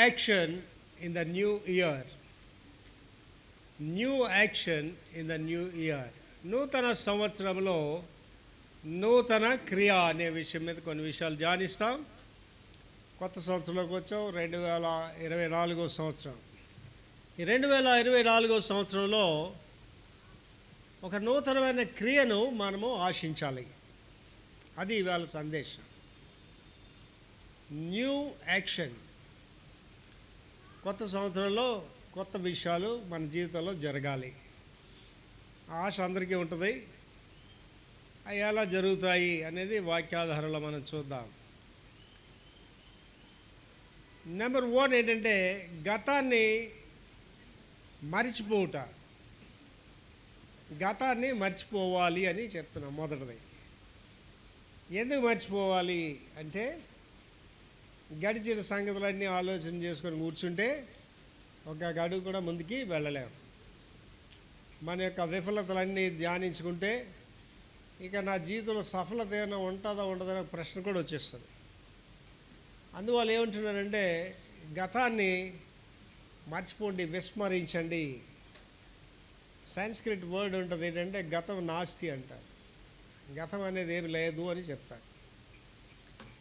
action in the new year. New action in the new year. నూతన సంవత్సరంలో నూతన క్రియ అనే విషయం మీద కొన్ని విషయాలు ధ్యానిస్తాం. కొత్త సంవత్సరంలోకి వచ్చాం, 2024 సంవత్సరం. ఈ 2024 సంవత్సరంలో ఒక నూతనమైన క్రియను మనము ఆశించాలి. అది ఇవాళ సందేశం. New action. కొత్త సంవత్సరంలో కొత్త విషయాలు మన జీవితంలో జరగాలి. ఆశ అందరికీ ఉంటుంది. అవి ఎలా జరుగుతాయి అనేది వాక్యాధారంలో మనం చూద్దాం. నెంబర్ 1 ఏంటంటే గతాన్ని మర్చిపోవుట. గతాన్ని మర్చిపోవాలి అని చెప్తున్నాం. మొదటిది ఎందుకు మర్చిపోవాలి అంటే, గడిచిన సంగతులన్నీ ఆలోచన చేసుకొని కూర్చుంటే ఒక అడుగు కూడా ముందుకి వెళ్ళలేము. మన యొక్క విఫలతలన్నీ ధ్యానించుకుంటే ఇక నా జీవితంలో సఫలత ఏమైనా ఉంటుందా ఉండదనే ప్రశ్న కూడా వచ్చేస్తుంది. అందువల్ల ఏమంటున్నారంటే, గతాన్ని మర్చిపోండి, విస్మరించండి. సాంస్క్రిట్ వర్డ్ ఉంటుంది ఏంటంటే గతం నాస్తి అంటారు. గతం అనేది ఏమి లేదు అని చెప్తారు.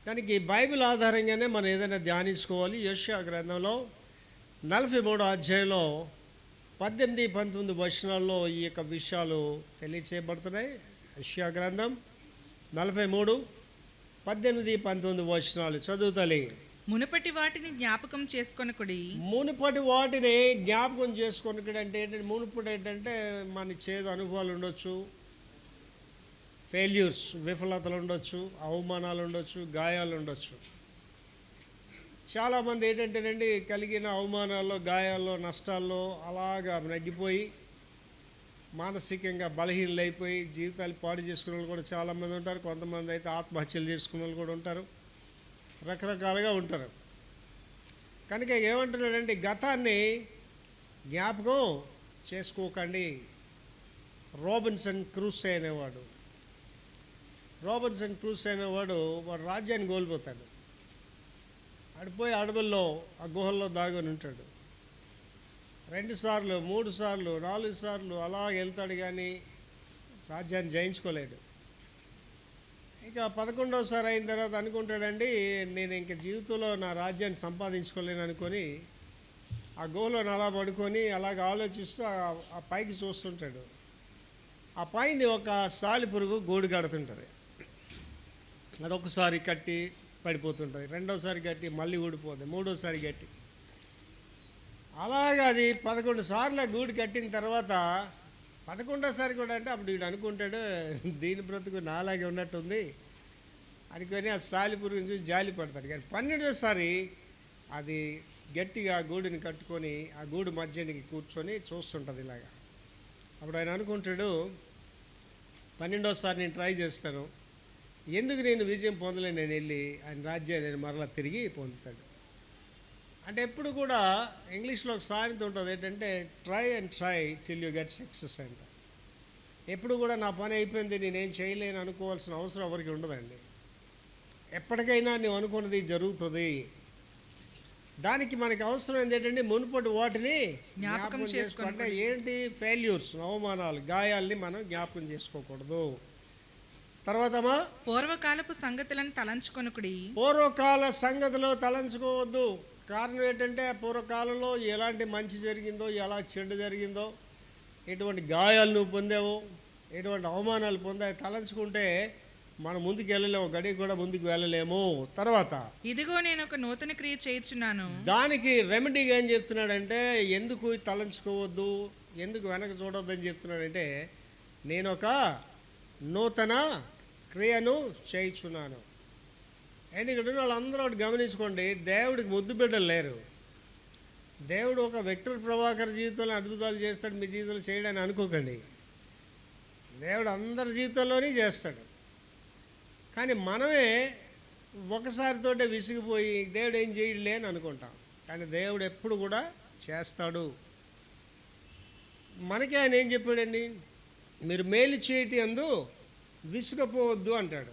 దానికి బైబిల్ ఆధారంగానే మనం ఏదైనా ధ్యానించుకోవాలి. యెషయా గ్రంథంలో 43వ అధ్యాయంలో 18-19 వచనాల్లో ఈ యొక్క విషయాలు తెలియచేయబడుతున్నాయి. యెషయా గ్రంథం 43:18-19 వచనాలు చదువుతలే. మునుపటి వాటిని జ్ఞాపకం చేసుకొనకుడి. మునుపటి వాటిని జ్ఞాపకం చేసుకొనకుడి అంటే ఏంటంటే, మునుపటి ఏంటంటే మన చేదు అనుభవాలు ఉండొచ్చు, ఫెయిల్యూర్స్, విఫలతలు ఉండొచ్చు, అవమానాలు ఉండొచ్చు, గాయాలు ఉండొచ్చు. చాలామంది ఏంటంటేనండి, కలిగిన అవమానాల్లో, గాయాల్లో, నష్టాల్లో అలాగా నగ్గిపోయి మానసికంగా బలహీనలైపోయి జీవితాలు పాడు చేసుకునే వాళ్ళు కూడా చాలామంది ఉంటారు. కొంతమంది అయితే ఆత్మహత్యలు చేసుకునే వాళ్ళు కూడా ఉంటారు. రకరకాలుగా ఉంటారు. కనుక ఏమంటున్నాడంటే, గతాన్ని జ్ఞాపకం చేసుకోకండి. రాబిన్సన్ క్రూసో అనేవాడు వాడు రాజ్యాన్ని కోల్పోతాడు. ఆడిపోయి అడవుల్లో ఆ గుహల్లో దాగుని ఉంటాడు. 2 సార్లు 3 సార్లు 4 సార్లు అలా వెళ్తాడు, కానీ రాజ్యాన్ని జయించుకోలేడు. ఇక 11వసారి అయిన తర్వాత అనుకుంటాడండి, నేను ఇంక జీవితంలో నా రాజ్యాన్ని సంపాదించుకోలేను అనుకొని ఆ గుహలో అలా పడుకొని అలాగ ఆలోచిస్తూ ఆ పైకి చూస్తుంటాడు. ఆ పైన ఒక సాలిపురుగు గూడు కడుతుంటుంది. అది ఒకసారి కట్టి పడిపోతుంటుంది, 2వసారి కట్టి మళ్ళీ ఊడిపోతుంది, 3వసారి కట్టి అలాగా అది 11 సార్లు గూడు కట్టిన తర్వాత 11వసారి కూడా అంటే అప్పుడు వీడు అనుకుంటాడు, దీని బ్రతుకు నాలాగే ఉన్నట్టుంది అనుకొని ఆ సాలిపురుగుని చూసి జాలి పడతాడు. కానీ 12వసారి అది గట్టిగా గూడుని కట్టుకొని ఆ గూడు మధ్యనికి కూర్చొని చూస్తుంటుంది ఇలాగా. అప్పుడు ఆయన అనుకుంటాడు, 12వసారి నేను ట్రై చేస్తాను, ఎందుకు నేను విజయం పొందలేను, నేను వెళ్ళి ఆయన రాజ్యాన్ని నేను మరలా తిరిగి పొందుతాడు. అంటే ఎప్పుడు కూడా ఇంగ్లీష్లో ఒక సామెత ఉంటుంది ఏంటంటే, try and try till you get success అంట. ఎప్పుడు కూడా నా పని అయిపోయింది, నేనేం చేయలేను అనుకోవాల్సిన అవసరం ఎవరికి ఉండదండి. ఎప్పటికైనా నువ్వు అనుకున్నది జరుగుతుంది. దానికి మనకి అవసరం ఏంటంటే, మునుపటి వాటిని జ్ఞాపకం చేసుకుంటే ఏంటి, ఫెయిల్యూర్స్, అవమానాలు, గాయాల్ని మనం జ్ఞాపకం చేసుకోకూడదు. తర్వాత పూర్వకాలపు సంగతులను తలంచుకొనకుడి. పూర్వకాల సంగతులు తలంచుకోవద్దు. కారణం ఏంటంటే, పూర్వకాలంలో ఎలాంటి మంచి జరిగిందో, ఎలా చెడు జరిగిందో, ఎటువంటి గాయాలు నువ్వు పొందావో, ఎటువంటి అవమానాలు పొందావు తలంచుకుంటే మనం ముందుకు వెళ్ళలేము, గడికి కూడా ముందుకు వెళ్ళలేము. తర్వాత ఇదిగో నేను ఒక నూతన క్రియ చేయుచున్నాను. దానికి రెమెడీగా ఏం చెప్తున్నాడంటే, ఎందుకు తలంచుకోవద్దు, ఎందుకు వెనక చూడొద్దు అని చెప్తున్నాడంటే, నేను ఒక నూతన క్రియను చేయుచున్నాను. ఎందుకంటే వాళ్ళందరూ ఒకటి గమనించుకోండి, దేవుడికి ముద్దు బిడ్డలు లేరు. దేవుడు ఒక విక్టర్ ప్రభాకర్ జీవితంలో అద్భుతాలు చేస్తాడు, మీ జీవితంలో చేయడానికి అనుకోకండి. దేవుడు అందరి జీవితంలోనే చేస్తాడు. కానీ మనమే ఒకసారితోటే విసిగిపోయి దేవుడు ఏం చేయలే అని అనుకుంటాం. కానీ దేవుడు ఎప్పుడు కూడా చేస్తాడు. మనకి ఆయన ఏం చెప్పాడండి, మీరు మేలు చేయటి అందు విసుగపోవద్దు అంటాడు.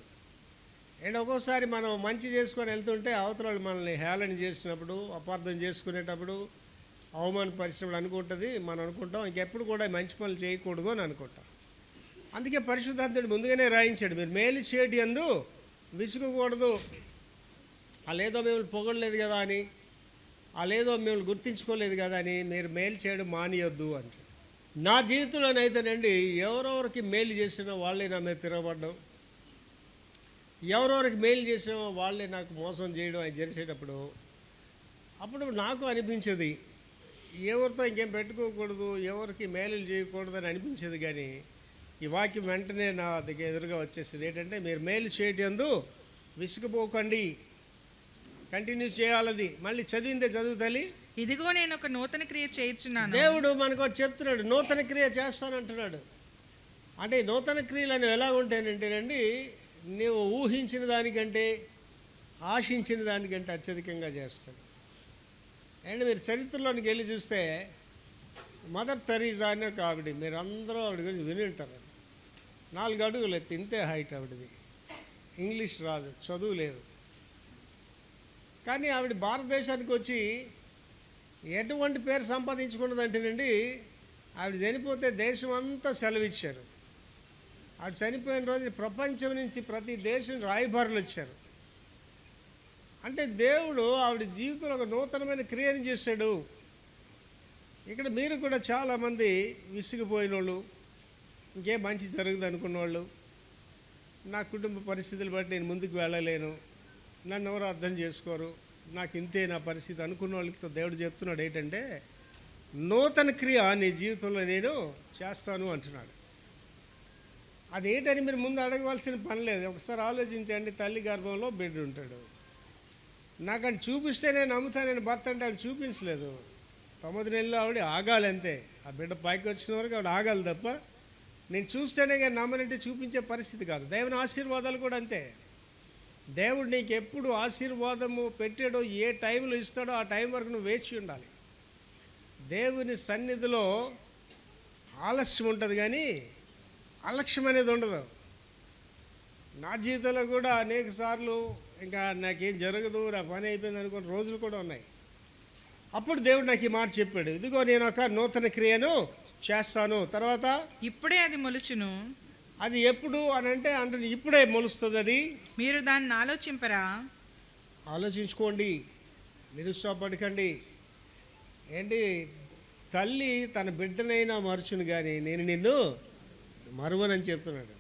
అండ్ ఒక్కోసారి మనం మంచి చేసుకొని వెళ్తుంటే అవతల వాళ్ళు మనల్ని హేళన చేసినప్పుడు, అపార్థం చేసుకునేటప్పుడు, అవమానపరిచినప్పుడు అనుకుంటుంది, మనం అనుకుంటాం ఇంకెప్పుడు కూడా మంచి పనులు చేయకూడదు అని అనుకుంటాం. అందుకే పరిశుద్ధాత్ముడు ముందుగానే రాయించాడు, మీరు మేలు చేయటి యందు విసుగకూడదు. వాళ్ళేదో మిమ్మల్ని పొగడలేదు కదా అని, వాళ్ళేదో మిమ్మల్ని గుర్తించుకోలేదు కదా అని మీరు మేలు చేయడం మానేయొద్దు అంటే. నా జీవితంలోనైతేనండి ఎవరెవరికి మేలు చేసినా వాళ్ళే నా మీద తిరగబడ్డం, ఎవరెవరికి మేలు చేసామో వాళ్ళే నాకు మోసం చేయడం అది జరిసేటప్పుడు అప్పుడు నాకు అనిపించేది ఎవరితో ఇంకేం పెట్టుకోకూడదు, ఎవరికి మేలులు చేయకూడదు అని అనిపించేది. కానీ ఈ వాక్యం వెంటనే నా దగ్గర ఎదురుగా వచ్చేసింది. ఏంటంటే మీరు మేలు చేయటందు విసుగుపోకండి, కంటిన్యూ చేయాలది. మళ్ళీ చదివిందే చదువు తల్లి. ఇదిగో నేను ఒక నూతన క్రియ చేయుచున్నాను. దేవుడు మనకు ఒకటి చెప్తున్నాడు, నూతన క్రియ చేస్తానంటున్నాడు. అంటే నూతన క్రియలు అనేవి ఎలా ఉంటాయంటేనండి, నీవు ఊహించిన దానికంటే ఆశించిన దానికంటే అత్యధికంగా చేస్తాడు. అండ్ మీరు చరిత్రలోనికి వెళ్ళి చూస్తే మదర్ తెరీసా అనే ఒక ఆవిడ, మీరు అందరూ ఆవిడ గురించి విని ఉంటారు. 4 అడుగులు ఎత్తి, ఇంతే హైట్ ఆవిడది. ఇంగ్లీష్ రాదు, చదువు లేదు. కానీ ఆవిడ భారతదేశానికి వచ్చి ఎటువంటి పేరు సంపాదించుకున్నదంటేనండి, ఆవిడ చనిపోతే దేశం అంతా సెలవిచ్చారు. ఆవిడ చనిపోయిన రోజు ప్రపంచం నుంచి ప్రతి దేశం రాయబారులు వచ్చారు. అంటే దేవుడు ఆవిడ జీవితంలో ఒక నూతనమైన క్రియను చేశాడు. ఇక్కడ మీరు కూడా చాలామంది విసిగిపోయిన వాళ్ళు, ఇంకేం మంచి జరుగుతుంది అనుకున్న వాళ్ళు, నా కుటుంబ పరిస్థితులు బట్టి నేను ముందుకు వెళ్ళలేను, నన్ను ఎవరు అర్థం చేసుకోరు, నాకు ఇంతే నా పరిస్థితి అనుకున్న వాళ్ళతో దేవుడు చెప్తున్నాడు ఏంటంటే, నూతన క్రియ నీ జీవితంలో నేను చేస్తాను అంటున్నాడు. అదేంటని మీరు ముందు అడగవలసిన పని లేదు. ఒకసారి ఆలోచించండి, తల్లి గర్భంలో బిడ్డ ఉంటాడు, నాకని చూపిస్తే నేను నమ్ముతానని భర్త అంటే ఆవిడ చూపించలేదు. 9 నెలలు ఆవిడ ఆగాలి అంతే. ఆ బిడ్డ పైకి వచ్చిన వరకు ఆవిడ ఆగాలి తప్ప నేను చూస్తేనే కానీ నమ్మనంటే చూపించే పరిస్థితి కాదు. దేవుని ఆశీర్వాదాలు కూడా అంతే. దేవుడు నీకు ఎప్పుడు ఆశీర్వాదము పెట్టాడో, ఏ టైంలో ఇస్తాడో ఆ టైం వరకు నువ్వు వేచి ఉండాలి. దేవుని సన్నిధిలో ఆలస్యం ఉంటుంది కానీ అలక్ష్యం అనేది ఉండదు. నా జీవితంలో కూడా అనేక సార్లు ఇంకా నాకేం జరగదు, నా పని అయిపోయింది అనుకున్న రోజులు కూడా ఉన్నాయి. అప్పుడు దేవుడు నాకు ఈ మాట చెప్పాడు, ఇదిగో నేను ఒక నూతన క్రియను చేస్తాను. తర్వాత ఇప్పుడే అది మొలుచును. అది ఎప్పుడు అని అంటే ఇప్పుడే మొలుస్తుంది. అది మీరు దాన్ని ఆలోచింపరా? ఆలోచించుకోండి, నిరుత్సాహపడకండి. ఏంటి, తల్లి తన బిడ్డనైనా మరచును కానీ నేను నిన్ను మరువనని చెప్తున్నాడు.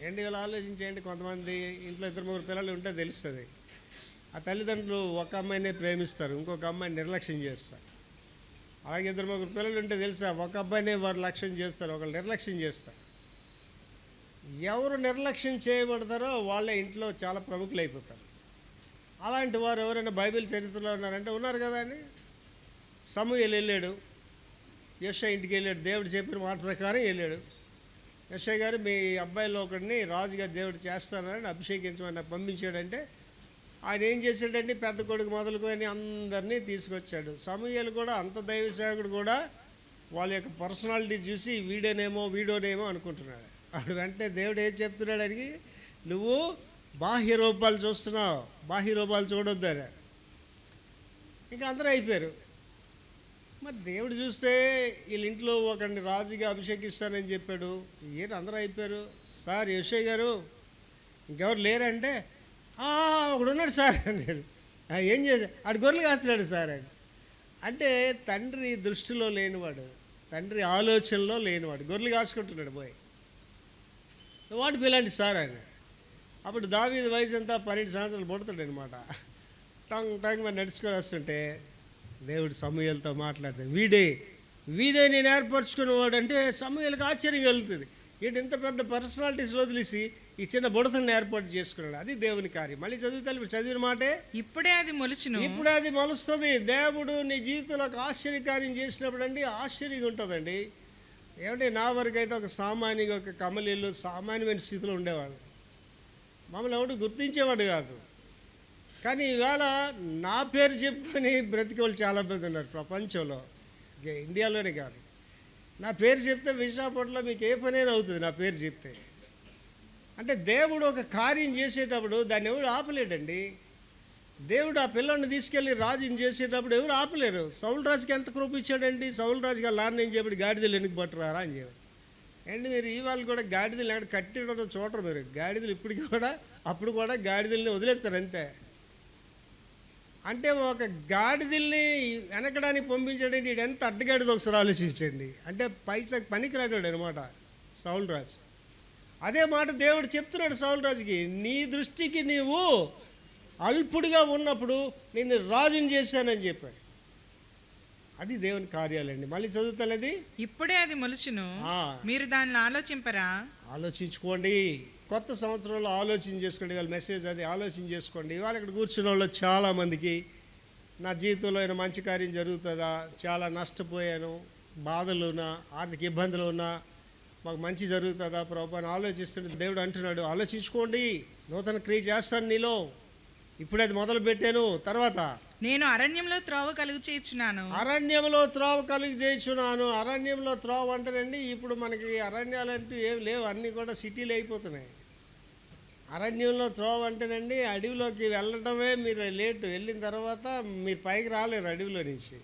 ఏంటి ఇలా ఆలోచించేయండి. కొంతమంది ఇంట్లో 2-3 పిల్లలు ఉంటే తెలుస్తుంది. ఆ తల్లిదండ్రులు ఒక అమ్మాయినే ప్రేమిస్తారు, ఇంకొక అమ్మాయిని నిర్లక్ష్యం చేస్తారు. అలాగే 2-3 పిల్లలు ఉంటే తెలుసా, ఒక అబ్బాయినే వారు లక్ష్యం చేస్తారు, ఒకళ్ళు నిర్లక్ష్యం చేస్తారు. ఎవరు నిర్లక్ష్యం చేయబడతారో వాళ్ళే ఇంట్లో చాలా ప్రముఖులు అయిపోతారు. అలాంటి వారు ఎవరైనా బైబిల్ చరిత్రలో ఉన్నారంటే ఉన్నారు కదా అండి. సమూయేలు వెళ్ళాడు, యెషయా ఇంటికి వెళ్ళాడు, దేవుడు చెప్పిన మాట ప్రకారం వెళ్ళాడు. యెషయా గారు మీ అబ్బాయిలో ఒకడిని రాజుగా దేవుడు చేస్తానని అభిషేకించమని పంపించాడంటే ఆయన ఏం చేశాడంటే పెద్ద కొడుకు మొదలుకొని అందరినీ తీసుకొచ్చాడు. సమూయేలు కూడా అంత దైవ సేవకుడు కూడా వాళ్ళ యొక్క పర్సనాలిటీ చూసి వీడోనేమో అనుకుంటున్నాడు. అప్పుడు వెంటనే దేవుడు ఏం చెప్తున్నాడు అడిగి, నువ్వు బాహ్య రూపాలు చూస్తున్నావు, బాహ్య రూపాలు చూడొద్దు అని. ఇంకా అందరూ అయిపోయారు. మరి దేవుడు చూస్తే వీళ్ళ ఇంట్లో ఒకరిని రాజుగా అభిషేకిస్తానని చెప్పాడు. ఏంటి అందరూ అయిపోయారు. సార్ యెషయా గారు ఇంకెవరు లేరంటే ఒకడున్నాడు సార్ అన్నాడు. ఏం చేశాడు? ఆడు గొర్రెలు కాస్తున్నాడు సార్ అని. అంటే తండ్రి దృష్టిలో లేనివాడు, తండ్రి ఆలోచనలో లేనివాడు గొర్రెలు కాసుకుంటున్నాడు పోయి. వాడు పిల్లంటి సార్ అని. అప్పుడు దావీదు వయసు అంతా 12 సంవత్సరాలు పుడతాడు అనమాట. టంగ్ మరి నడుచుకొని వస్తుంటే దేవుడు సమూయేలుతో మాట్లాడతాడు. వీడే నేను ఏర్పరచుకునేవాడు అంటే సమూయేలుకి ఆశ్చర్యం కలుగుతుంది. ఏంటి ఇంత పెద్ద పర్సనాలిటీస్ వదిలేసి ఈ చిన్న బుడతను ఏర్పాటు చేసుకున్నాడు. అది దేవుని కార్యం. మళ్ళీ చదివిన మాటే, ఇప్పుడే అది మొలుచును. ఇప్పుడే అది మొలుస్తుంది. దేవుడు నీ జీవితంలో ఒక ఆశ్చర్యకార్యం చేసినప్పుడు అండి ఆశ్చర్యంగా ఉంటుందండి. ఏమంటే నా వరకు అయితే ఒక సామాన్యంగా ఒక కమలీలు సామాన్యమైన స్థితిలో ఉండేవాడు, మమ్మల్ని ఎవడు గుర్తించేవాడు కాదు. కానీ ఈవేళ నా పేరు చెప్పుకొని బ్రతికే వాళ్ళు చాలామంది ఉన్నారు ప్రపంచంలో, ఇండియాలోనే కాదు. నా పేరు చెప్తే విశాఖపట్నంలో మీకు ఏ పనైనా అవుతుంది నా పేరు చెప్తే. అంటే దేవుడు ఒక కార్యం చేసేటప్పుడు దాన్ని ఎవరు ఆపలేడండి. దేవుడు ఆ పిల్లల్ని తీసుకెళ్ళి రాజుని చేసేటప్పుడు ఎవరు ఆపలేరు. సౌలు రాజుకి ఎంత కృప ఇచ్చాడండి. సౌలు రాజుకి లాన్న ఏం చెప్పాడు, గాడిదలు ఎన్నికి పట్టురారా అని చెప్పాడు. అండ్ మీరు ఇవాళ కూడా గాడిదలు ఎక్కడ కట్టిడో చూడరు మీరు. గాడిదలు ఇప్పటికి కూడా అప్పుడు కూడా గాడిదల్ని వదిలేస్తారు అంతే. అంటే ఒక గాడిదల్ని వెనకడానికి పంపించాడండి. వీడు ఎంత అడ్డగాడిదో ఒకసారి ఆలోచించండి. అంటే పైసకి పనికిరాడాడు అనమాట సౌలు రాజు. అదే మాట దేవుడు చెప్తున్నాడు సౌలు రాజుకి, నీ దృష్టికి నీవు అల్పుడిగా ఉన్నప్పుడు నిన్ను రాజుని చేశానని చెప్పాడు. అది దేవుని కార్యాలండి. మళ్ళీ చదువుతానది. ఇప్పుడే అది మొలుచును, ఆ. మీరు దాన్ని ఆలోచింపరా? ఆలోచించుకోండి. కొత్త సంవత్సరంలో ఆలోచన చేసుకోండి. ఇవాళ మెసేజ్ అది ఆలోచన చేసుకోండి. ఇవాళ ఇక్కడ కూర్చున్న వాళ్ళు చాలామందికి నా జీవితంలో అయినా మంచి కార్యం జరుగుతుందా, చాలా నష్టపోయాను, బాధలు ఉన్నా, ఆర్థిక ఇబ్బందులు ఉన్నా, మాకు మంచి జరుగుతుందా ప్రభు అని ఆలోచిస్తుంటే దేవుడు అంటున్నాడు, ఆలోచించుకోండి, నూతన క్రియ చేస్తాను నీలో, ఇప్పుడు అది మొదలు పెట్టాను. తర్వాత నేను అరణ్యంలో త్రోవ కలుగు చేయుచున్నాను. అరణ్యంలో త్రోవ కలిగి చేయించున్నాను. అరణ్యంలో త్రోవ అంటేనండి, ఇప్పుడు మనకి అరణ్యాలంటూ ఏం లేవు, అన్నీ కూడా సిటీలు అయిపోతున్నాయి. అరణ్యంలో త్రోవ అంటేనండి, అడవిలోకి వెళ్ళడమే మీరు లేటు. వెళ్ళిన తర్వాత మీరు పైకి రాలేరు అడవిలో నుంచి.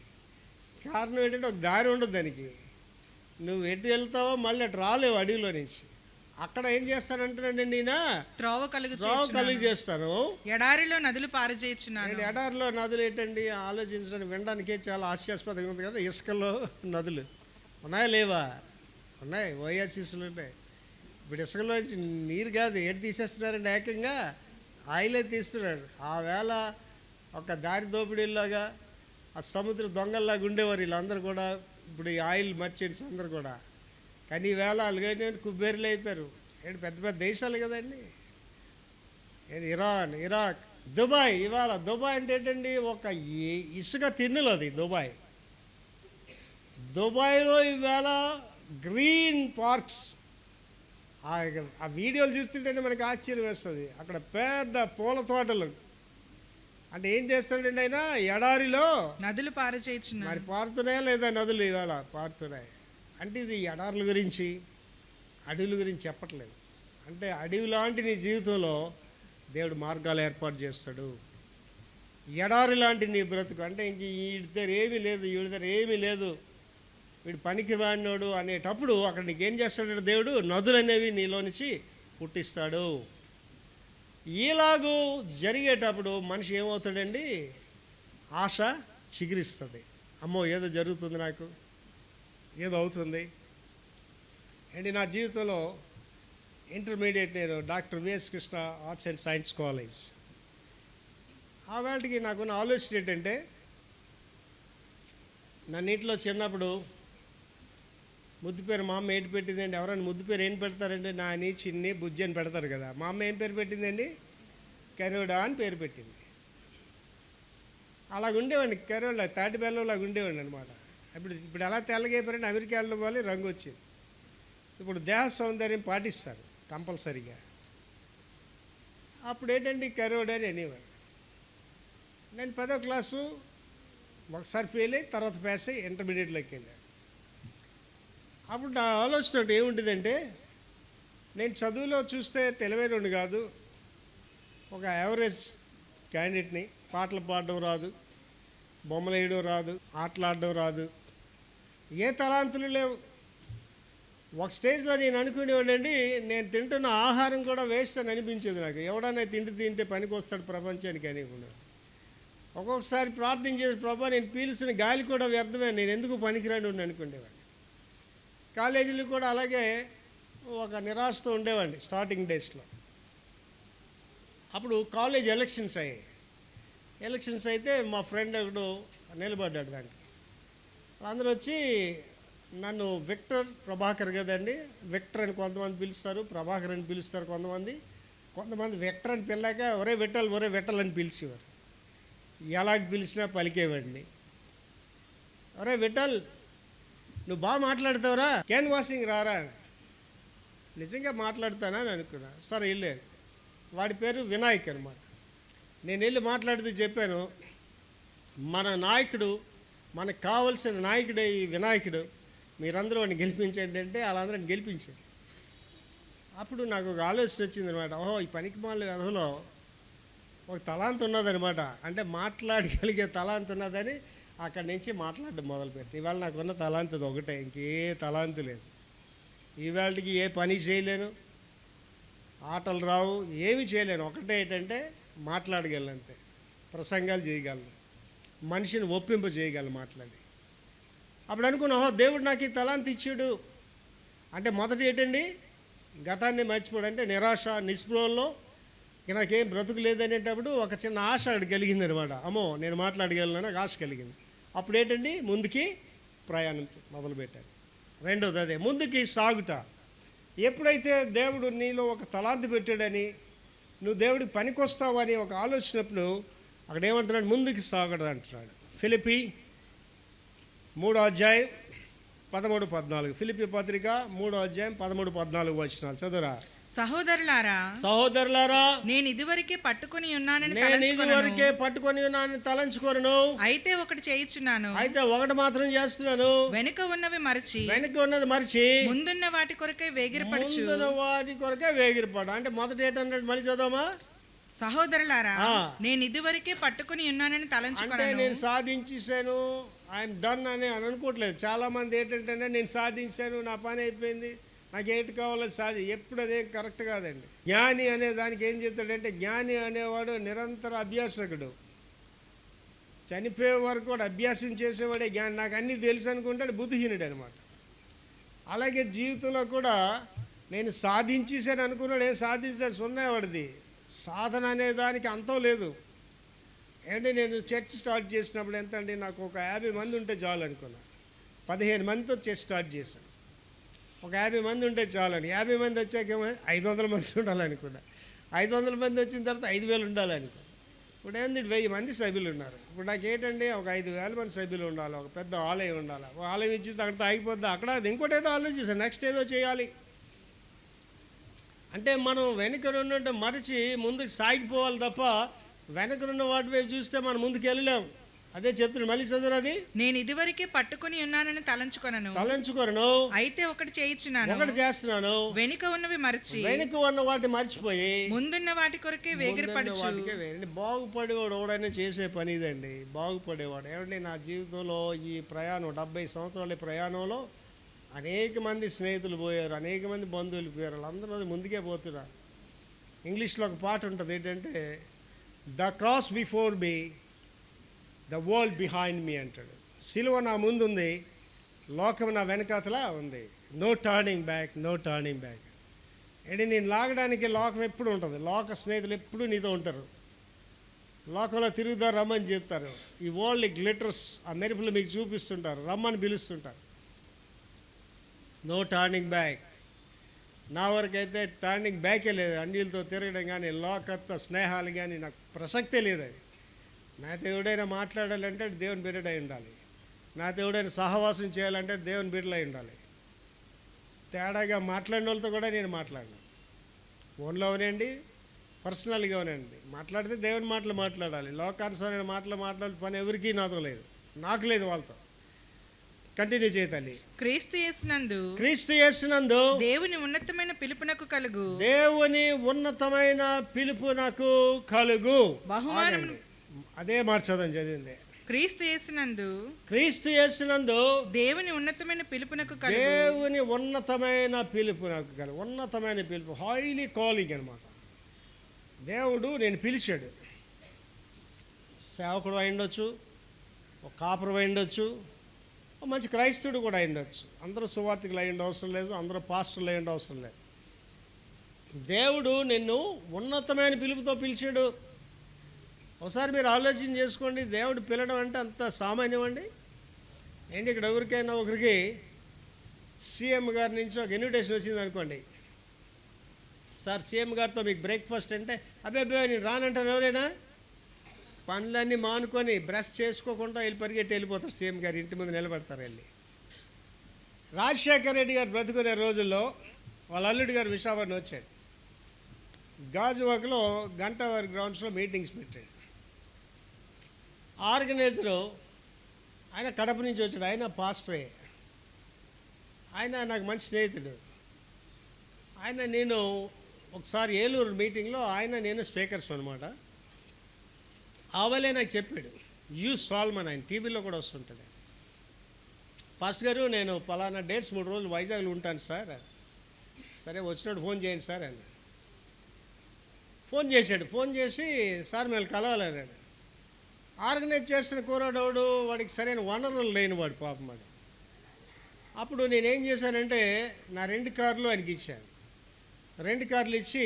కారణం ఏంటంటే ఒక దారి ఉండదు దానికి. నువ్వు ఎటు వెళ్తావో మళ్ళీ అటు రాలేవు అడవిలో నుంచి. అక్కడ ఏం చేస్తానంటానండి, నేను త్రోవ కలుగు త్రోవ కలిగి చేస్తాను. ఎడారిలో నదులు పారజేయుచున్నాను. నేను ఎడారిలో నదులు ఏంటండి ఆలోచించడానికి వినడానికే చాలా హాస్యాస్పదంగా ఉంది కదా. ఇసుకలో నదులు ఉన్నాయా లేవా? ఉన్నాయి, ఓయాసిస్లు ఉన్నాయి. ఇప్పుడు ఇసుకలోంచి నీరు కాదు, ఏంటి తీసేస్తున్నారండి, ఏకంగా ఆయిలే తీస్తున్నాడు. ఆ వేళ ఒక దారి దోపిడీలాగా ఆ సముద్ర దొంగల్లాగా ఉండేవారు వీళ్ళందరూ కూడా. ఇప్పుడు ఈ ఆయిల్ మర్చెంట్స్ అందరు కూడా. కానీ ఈవేళ అలాగే కుబ్బేరులు అయిపోయారు. ఏంటి పెద్ద పెద్ద దేశాలు కదండి. Iran, Iraq, Dubai. ఇవాళ దుబాయ్ అంటే ఏంటండి, ఒక ఇసుక తిన్నులు అది దుబాయ్. దుబాయ్లో ఈవేళ గ్రీన్ పార్క్స్. ఆ వీడియోలు చూస్తుంటేనే మనకి ఆశ్చర్యం వేస్తుంది. అక్కడ పెద్ద పూల తోటలు. అంటే ఏం చేస్తాడండి ఆయన, ఎడారిలో నదులు పారజేయుచున్నాను. మరి పారుతున్నాయా లేదా నదులు? ఇవాళ పారుతున్నాయి. అంటే ఇది ఎడారుల గురించి, అడవుల గురించి చెప్పట్లేదు. అంటే అడవి లాంటి నీ జీవితంలో దేవుడు మార్గాలు ఏర్పాటు చేస్తాడు. ఎడారి లాంటి నీ బ్రతుకు అంటే ఇంక వీడి దగ్గర ఏమీ లేదు, వీడి దగ్గర ఏమీ లేదు, వీడు పనికి వాడినోడు అనేటప్పుడు అక్కడ నీకేం చేస్తాడు దేవుడు, నదులు అనేవి నీలో నుంచి పుట్టిస్తాడు. ఇలాగూ జరిగేటప్పుడు మనిషి ఏమవుతాడండి, ఆశ చిగురిస్తుంది. అమ్మో ఏదో జరుగుతుంది, నాకు ఏదో అవుతుంది. అండ్ నా జీవితంలో ఇంటర్మీడియట్ నేను doctor VS Krishna arts and science college. ఆ వేళకి నాకున్న ఆలోచన ఏంటంటే, నన్ను ఇంట్లో చిన్నప్పుడు ముద్దు పేరు మా అమ్మ ఏంటి పెట్టిందండి, ఎవరైనా ముద్దు పేరు ఏం పెడతారండి, నాని, చిన్ని, బుజ్జి అని పెడతారు కదా. మా అమ్మ ఏం పేరు పెట్టిందండి, కరోడా అని పేరు పెట్టింది. అలాగ ఉండేవాడిని, కరోడా తాటి బెల్లంలాగా ఉండేవాడిని అనమాట. ఇప్పుడు ఎలా తెల్లగైపోయారంటే అమెరికా వెళ్ళడం వల్ల రంగు వచ్చింది. ఇప్పుడు దేహ సౌందర్యం పాటిస్తారు కంపల్సరీగా. అప్పుడు ఏంటంటే కరోడా అని అనేవారు. నేను 10వ క్లాసు ఒకసారి ఫెయిల్ అయ్యి తర్వాత పాస్ అయ్యి ఇంటర్మీడియట్లోకి వెళ్ళాను. అప్పుడు నా ఆలోచన ఒకటి ఏముంటుందంటే, నేను చదువులో చూస్తే తెలివైనోడు కాదు, ఒక యావరేజ్ క్యాండిడేట్ని. పాటలు పాడడం రాదు, బొమ్మలు వేయడం రాదు, ఆటలాడడం రాదు, ఏ తలాంతులు లేవు. ఒక స్టేజ్లో నేను అనుకునేవాడండి, నేను తింటున్న ఆహారం కూడా వేస్ట్ అని అనిపించేది నాకు. ఎవడన్నా తింటే పనికి వస్తాడు ప్రపంచానికి అనుకున్నాను. ఒక్కొక్కసారి ప్రార్థన చేసి, ప్రభా నేను పీలుస్తున్న గాలి కూడా వ్యర్థమే, నేను ఎందుకు పనికిరాను అని అనుకునేవాడిని. కాలేజీలు కూడా అలాగే ఒక నిరాశతో ఉండేవాడిని స్టార్టింగ్ డేస్లో. అప్పుడు కాలేజ్ ఎలక్షన్స్ అయ్యాయి. ఎలక్షన్స్ అయితే మా ఫ్రెండ్ ఒకడు నిలబడ్డాడు దానికి. అందరూ వచ్చి నన్ను విక్టర్ ప్రభాకర్ కదండి, విక్టర్ అని కొంతమంది పిలుస్తారు, ప్రభాకర్ అని పిలుస్తారు కొంతమంది విక్టర్ అని పిల్లాక ఒరే విట్టల్ అని పిలిచేవారు. ఎలాగ పిలిచినా పలికేవాడిని. ఒరే విట్టల్ నువ్వు బాగా మాట్లాడతావురా, క్యాన్ వాషింగ్ రారా. నిజంగా మాట్లాడతానా అని అనుకున్నా. సరే వెళ్ళాను. వాడి పేరు వినాయక్ అనమాట. నేను వెళ్ళి మాట్లాడుతూ చెప్పాను, మన నాయకుడు, మనకు కావలసిన నాయకుడే ఈ వినాయకుడు, మీరందరూ వాడిని గెలిపించండి అంటే వాళ్ళందరిని గెలిపించారు. అప్పుడు నాకు ఒక ఆలోచన వచ్చింది అనమాట. ఓహో, ఈ పనికిమాలిన వ్యధలో ఒక తలాంత్ ఉన్నదనమాట. అంటే మాట్లాడగలిగే తలాంత్ ఉన్నదని అక్కడి నుంచి మాట్లాడడం మొదలుపెట్టి ఇవాళ నాకున్న తలాంత్ అది ఒకటే, ఇంకే తలాంత్ లేదు. ఈవేళకి ఏ పని చేయలేను, ఆటలు రావు, ఏమి చేయలేను. ఒకటే ఏంటంటే మాట్లాడగలను, అంతే. ప్రసంగాలు చేయగలను, మనిషిని ఒప్పింప చేయగలను మాట్లాడి. అప్పుడు అనుకున్నా, ఓహో, దేవుడు నాకు ఈ తలాంత్ ఇచ్చాడు. అంటే మొదట ఏంటండి, గతాన్ని మర్చిపోవడం. అంటే నిరాశ, నిస్పృహల్లో ఇక నాకేం బ్రతుకు లేదనేటప్పుడు ఒక చిన్న ఆశ అక్కడ కలిగింది అనమాట. అమ్మో, నేను మాట్లాడగలను నాకు ఆశ కలిగింది. అప్పుడు ఏంటండి, ముందుకి ప్రయాణం మొదలుపెట్టాను. రెండోది అదే, ముందుకి సాగుట. ఎప్పుడైతే దేవుడు నీలో ఒక తలాంత్ పెట్టాడని, నువ్వు దేవుడికి పనికొస్తావని ఒక ఆలోచనప్పుడు అక్కడ ఏమంటున్నాడు, ముందుకు సాగడం అంటున్నాడు. ఫిలిప్పీ 3:13-14. ఫిలిప్పీ పత్రిక 3:13-14 వచనాలు చదువురా. సహోదరులారా, నేను ఇదివరకే పట్టుకొని ఉన్నానని తలంచుకొను. అయితే ఒకటి చేయుచున్నాను, అయితే ఒకటి మాత్రం చేస్తున్నాను, వెనుక ఉన్నది మరిచి ముందున్న వాటి కొరకే వేగిరపడు. అంటే మొదట ఏంటన్నాడు, మళ్ళీ చదవమా. సహోదరులారా, నేను ఇదివరకే పట్టుకొని ఉన్నానని తలంచుకొను. నేను సాధించేసాను, ఐఎమ్ డన్ అని అనుకోవట్లేదు. చాలామంది ఏంటంటే నేను సాధించాను, నా పని అయిపోయింది, నాకు ఏంటి కావాలో ఎప్పుడు అదేం కరెక్ట్ కాదండి. జ్ఞాని అనే దానికి ఏం చెప్తాడంటే, జ్ఞాని అనేవాడు నిరంతర అభ్యాసకుడు. చనిపోయే వరకు కూడా అభ్యాసం చేసేవాడే జ్ఞాని. నాకు అన్నీ తెలుసు అనుకుంటాడు, బుద్ధిహీనుడు అనమాట. అలాగే జీవితంలో కూడా నేను సాధించేసాను అనుకున్నాడు, ఏం సాధించలేదు, సున్నావాడిది. సాధన అనే దానికి అంతం లేదు. ఏంటి, నేను చర్చ్ స్టార్ట్ చేసినప్పుడు ఎంత అండి, నాకు ఒక 50 మంది ఉంటే చాలు అనుకున్నా. 15 మందితో చర్చ్ స్టార్ట్ చేశాను. ఒక 50 మంది ఉంటే చాలని. 50 మంది వచ్చాకేమో 500 మంది ఉండాలనుకున్నా. 500 మంది వచ్చిన తర్వాత 5000 ఉండాలనుకున్నా. ఇప్పుడు ఏంది, 1000 మంది సభ్యులు ఉన్నారు. ఇప్పుడు నాకేంటండి, ఒక 5000 మంది సభ్యులు ఉండాలి, ఒక పెద్ద ఆలయం ఉండాలి. ఒక ఆలయం ఇచ్చేస్తే అక్కడితో ఆగిపోద్ది. అక్కడ ఇంకోటి ఏదో ఆలోచిస్తాను, నెక్స్ట్ ఏదో చేయాలి. అంటే మనం వెనుకనున్నట్టు మరిచి ముందుకు సాగిపోవాలి తప్ప వెనకనున్న వాటి వైపు చూస్తే మనం ముందుకు వెళ్ళలేం. అదే చెప్తున్నాడు, మళ్ళీ చదువు. అది నేను ఇదివరకే పట్టుకొని ఉన్నానని తలంచుకొను, అయితే ఒకటి చేస్తున్నాను, వెనుక ఉన్నవి మరిచి వెనుక ఉన్న వాటిని మర్చిపోయి ముందున్న వాటి కొరకే వేగిరపడుచు. బాగుపడేవాడు ఎవడైనా చేసే పని ఇదండి. బాగుపడేవాడు ఏమంటే, నా జీవితంలో ఈ ప్రయాణం 70 సంవత్సరాల ప్రయాణంలో అనేక మంది స్నేహితులు పోయారు, అనేక మంది బంధువులు పోయారు. వాళ్ళందరూ ముందుకే పోతున్నారు. ఇంగ్లీష్లో ఒక పాట ఉంటుంది, ఏంటంటే the cross before me, the world behind me అంటాడు. సిలువ నా ముందు ఉంది, లోకం నా వెనకాతలా ఉంది. No turning back, no turning back. అంటే నేను లాగడానికి లోకం ఎప్పుడు ఉంటుంది, లోక స్నేహితులు ఎప్పుడు నీతో ఉంటారు. లోకంలో తిరుగుదారు, రమ్మని చెప్తారు. ఈ వరల్డ్ గ్లిటర్స్, ఆ మెరుపులు మీకు చూపిస్తుంటారు, రమ్మని పిలుస్తుంటారు. No turning back. నా వరకైతే టర్నింగ్ బ్యాకే లేదు. అన్యులతో తిరగడం కానీ, లోకత్వ స్నేహాలు కానీ నాకు ప్రసక్తే లేదు. అది నాతో ఎవడైనా మాట్లాడాలంటే దేవుని బిడ్డడై ఉండాలి. నాతో ఎవడైనా సహవాసం చేయాలంటే దేవుని బిడ్డలై ఉండాలి. తేడాగా మాట్లాడిన వాళ్ళతో కూడా నేను మాట్లాడినా, ఫోన్లో అవనండి, పర్సనల్గా అవనండి. మాట్లాడితే దేవుని మాటలు మాట్లాడాలి. లోకానుసారమైన మాటలు మాట్లాడే పని ఎవరికీ నాతో లేదు, నాకు లేదు వాళ్ళతో. కంటిన్యూ చేయాలి. క్రీస్తు యేసునందు దేవుని ఉన్నతమైన పిలుపునకు కలుగు, దేవుని ఉన్నతమైన పిలుపునకు కలుగు బహుమానం. అదే మాట చదివింది. క్రీస్తు యేసునందు దేవుని ఉన్నతమైన పిలుపునకు కలుగు, దేవుని ఉన్నతమైన పిలుపునకు కలుగు. ఉన్నతమైన పిలుపు, హైలీ కాలింగ్ అనమాట. దేవుడు నేను పిలిచాడు. సేవకుడు అయిండొచ్చు, ఒక కాపురం అయిండొచ్చు, మంచి క్రైస్తవుడు కూడా అయిండొచ్చు. అందరూ సువార్థికులు అయ్యిండ అవసరం లేదు, అందరూ పాస్టర్లు అయ్యిండ అవసరం లేదు. దేవుడు నిన్ను ఉన్నతమైన పిలుపుతో పిలిచాడు. ఒకసారి మీరు ఆలోచన చేసుకోండి, దేవుడు పిలవడం అంటే అంత సామాన్యం అండి. ఏంటి, ఇక్కడ ఎవరికైనా ఒకరికి సీఎం గారి నుంచి ఒక ఇన్విటేషన్ వచ్చింది అనుకోండి, సార్ సీఎం గారితో మీకు బ్రేక్ఫాస్ట్ అంటే, అబ్బాయి నేను రానంటారు ఎవరైనా? పనులన్నీ మానుకొని బ్రష్ చేసుకోకుండా పరిగెట్టి వెళ్ళిపోతారు. సీఎం గారు ఇంటి ముందు నిలబడతారు వెళ్ళి. రాజశేఖర రెడ్డి గారు బ్రతుకునే రోజుల్లో వాళ్ళ అల్లుడి గారు విశాఖపట్నం వచ్చాడు. గాజువాకలో గంటవారి గ్రౌండ్స్లో మీటింగ్స్ పెట్టాడు. ఆర్గనైజరు ఆయన కడప నుంచి వచ్చాడు, ఆయన పాస్టరే, ఆయన నాకు మంచి స్నేహితుడు. నేను ఒకసారి ఏలూరు మీటింగ్లో నేను స్పీకర్స్ అనమాట. ఆవలే నాకు చెప్పాడు, యూ సాల్మన్, ఆయన టీవీలో కూడా వస్తుంటాడు. పాస్టర్ గారు, నేను పలానా డేట్స్ 3 రోజులు వైజాగ్లో ఉంటాను సార్. సరే వచ్చినప్పుడు ఫోన్ చేయండి సార్ అన్నాడు. ఫోన్ చేశాడు. ఫోన్ చేసి సార్ మేము కలవాలన్నాడు. ఆర్గనైజ్ చేసిన కూరడవుడు, వాడికి సరైన వనరులు లేని వాడు పాపం వాడు. అప్పుడు నేనేం చేశానంటే నా 2 కార్లు ఆయనకి ఇచ్చాను. 2 కార్లు ఇచ్చి